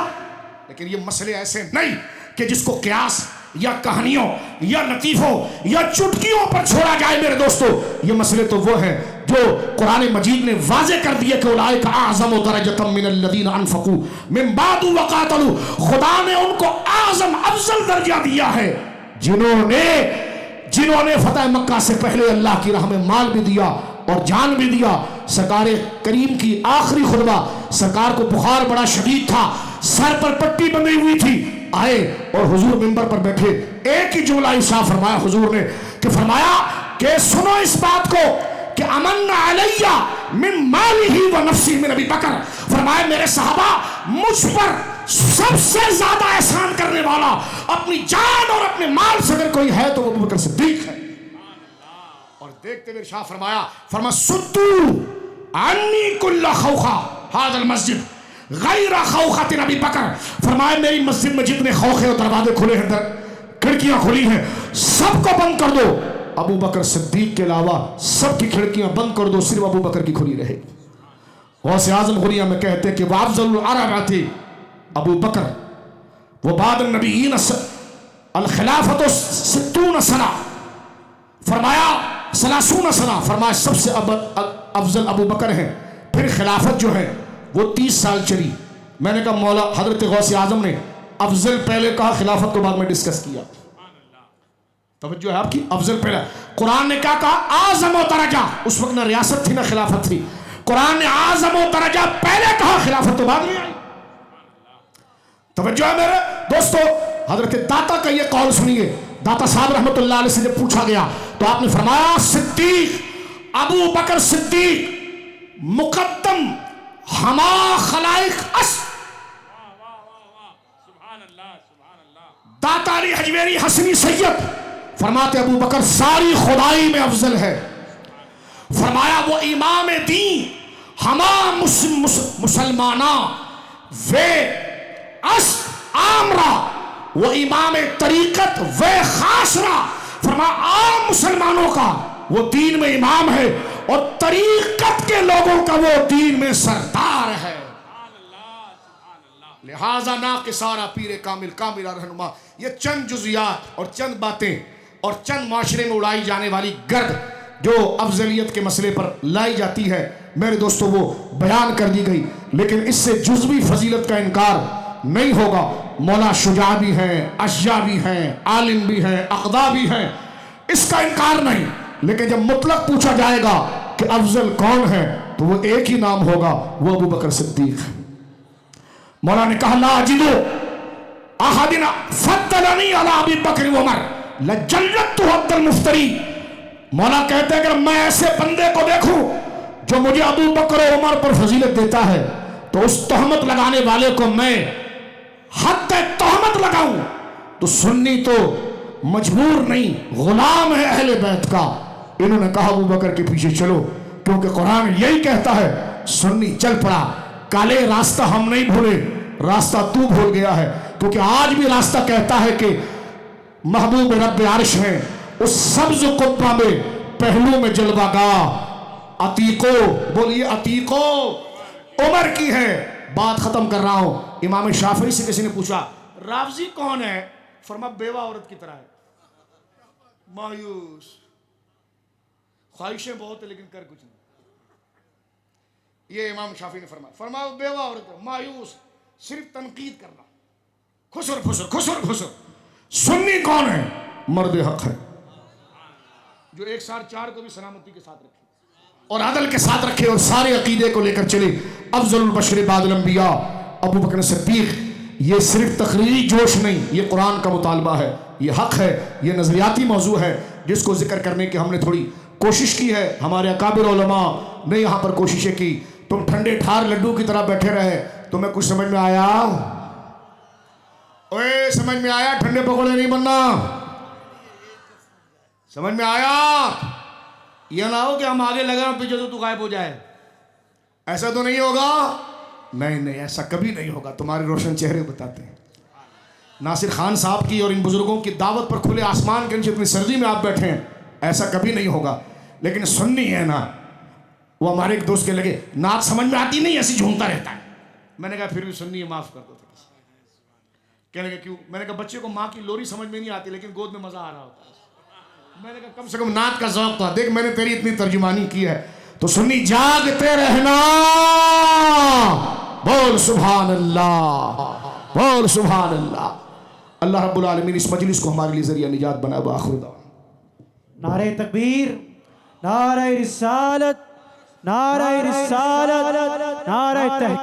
Speaker 3: लेकिन ये मसले ऐसे नहीं कि जिसको क्यास या कहानियों या लतीफों या चुटकियों पर छोड़ा जाए। मेरे दोस्तों, ये मसले तो वो हैं जो कुरान मजीद ने वाजे कर दिए कि उलाइका आज़म दरजतम मिनल्लज़ीना अनफ़क़ू मिन बादु वक़ातलू। खुदा ने उनको आज़म अफजल दर्जा दिया है जिन्होंने फतह मक्का से पहले अल्लाह की राह में माल भी दिया और जान भी दिया। सरकार करीम की आखिरी खुतबा, सरकार को बुखार बड़ा शदीद था, सर पर पट्टी बंधी हुई थी, आए और हुजूर मिंबर पर बैठे, एक ही जुमला इरशाद फरमाया हुजूर ने कि फरमाया कि सुनो इस बात को कि अमन्ना अलैया मिन मालिही व नफ्सी मिन अबी बकर। फरमाया मेरे सहाबा, मुझ पर सबसे ज्यादा एहसान करने वाला अपनी जान और अपने माल से अगर कोई है तो वो अबू बकर सिद्दीक है। और देखते हुए इरशाद फरमा सुद्दू अन्नी कुल्ला खौखा हाज़ल मस्जिद गैरा खौखातिन अबी बकर। फरमाया मेरी मस्जिद में जितने खौखे और दरवाजे खुले हैं, खिड़कियां खुली हैं, सबको बंद कर दो, अबू बकर सिद्दीक के अलावा सबकी खिड़कियां बंद कर दो, सिर्फ अबू बकर की खुली रहे। गौसे आज़म गुरिया में कहते हैं कि वो अफज़लुल अरब थे अबू बकर, वो बाद नबीयीन अल खिलाफत सित्तून सना, फरमाया सलासून सना, फरमाया सबसे अफजल अबू बकर हैं। फिर खिलाफत जो है वो 30 साल चली। मैंने कहा मौला हजरत गौसे आजम ने अफजल पहले कहा, खिलाफत को बाद में डिस्कस किया। तवज्जो है आपकी, अफजल पहले। कुरान ने क्या कहा? आज़म व दरजा। उस वक्त ना रियासत थी ना खिलाफत थी। कुरान ने आज़म व दरजा पहले कहा, खिलाफत तो बाद में आई। तवज्जो है मेरे दोस्तों। हजरत दाता का ये कौल सुनिए। दाता साहब रहमतुल्लाह अलैह से जब पूछा गया तो आपने फरमाया सिद्दीक अबू बकर सिद्दीक मुकद्दम हमा खलाइक अस। दाता अली हजवेरी हसनी सैयद फरमाते अबू बकर सारी खुदाई में अफजल है। फरमाया वो इमाम दीन हमा मुसलमाना वे अस आमरा, वो इमाम तरीकत वे खासरा। फरमाया आम मुसलमानों का वो दीन में इमाम है और तरीकत के लोगों का वो दीन में सरदार है। लिहाजा ना के सारा पीरे कामिल कामिला रहनुमा। ये चंद जुजियात और चंद बातें और चंद माशरे में उड़ाई जाने वाली गर्द जो अफजलियत के मसले पर लाई जाती है, मेरे दोस्तों वो बयान कर दी गई। लेकिन इससे जुज़वी फजीलत का इनकार नहीं होगा। मौला शुजा भी हैं, अशजा भी हैं, आलिम भी हैं, अक़दा भी हैं, इसका इनकार नहीं। लेकिन जब मुतलक पूछा जाएगा कि अफजल कौन है तो वो एक ही नाम होगा, वो अबू बकर सिद्दीक। मौला ने कहा ला अजिदु अहदिना फद्दलनी अला अबी बकर व उमर लजल्लतु अब्दुल मुफ्तरी। मौला कहते हैं अगर मैं ऐसे बंदे को देखूं जो मुझे अबू बकर और उमर पर फजीलत देता है तो उस तहमत लगाने वाले को मैं हद तक तहमत लगाऊं। तो सुन्नी तो मजबूर नहीं, गुलाम है अहले बैत का। इन्होंने कहा अबू बकर के पीछे चलो, क्योंकि कुरान यही कहता है। सुन्नी चल पड़ा, काले रास्ता हम नहीं भूले, रास्ता तू भूल गया है। क्योंकि आज भी रास्ता कहता है कि महबूब रब्ब अर्श हैं, उस सब्ज कुब्बा में पहलू में जलवागाह अतीको, बोलिए अतीको उमर की है। बात खत्म कर रहा हूं। इमाम शाफी से किसी ने पूछा रावजी कौन है? फरमा बेवा औरत की तरह है, मायूस, ख्वाहिशें बहुत है लेकिन कर कुछ नहीं। ये इमाम शाफी ने फरमा बेवा औरत मायूस, सिर्फ तनकीद करना, खुसर फुसर खुसर फुसर। सुन्नी कौन है? मर्द हक है, जो 1/4 को भी सलामती के साथ रखे और अदल के साथ रखे और सारे अकीदे को लेकर चले। अफजलुल बशर बादल अंबिया अबू बकर सिद्दीक। ये सिर्फ तकरीरी जोश नहीं, ये कुरान का मुतालबा है, ये हक है, ये नजरियाती मौजू है जिसको जिक्र करने की हमने थोड़ी कोशिश की है। हमारे अकाबिर उलमा ने यहाँ पर कोशिशें की। तुम ठंडे ठार लड्डू की तरह बैठे रहे, तुम्हें कुछ समझ में आया? ओए समझ में आया? ठंडे पकौड़े नहीं बनना, समझ में आया? यह ना हो कि हम आगे लगे और पीछे तो तू गायब हो जाए। ऐसा तो नहीं होगा? नहीं नहीं, ऐसा कभी नहीं होगा। तुम्हारे रोशन चेहरे बताते हैं। नासिर खान साहब की और इन बुजुर्गों की दावत पर खुले आसमान के नीचे इतनी सर्दी में आप बैठे हैं, ऐसा कभी नहीं होगा। लेकिन सुन्नी है ना, वो हमारे एक दोस्त के लगे नात समझ में आती नहीं, ऐसी झूमता रहता है। मैंने कहा फिर भी सुन्नी है, माफ कर दो। कहने लगे क्यों? मैंने कहा बच्चे को माँ की लोरी समझ में नहीं आती, लेकिन गोद में मजा आ रहा होता है। मैंने कहा कम से कम नात का ज़ौक़ था। देख मैंने तेरी इतनी तर्जुमानी की है, तो सुन्नी जागते रहना। बोल सुभान अल्लाह, बोल सुभान अल्लाह। अल्लाह रब्बुल आलमीन इस मजलिस को हमारे लिए ज़रिया निजात बनाए। आखिर दावा
Speaker 4: नारे तकबीर, नारे रिसालत, नारे रिसालत, नारे तहकीक।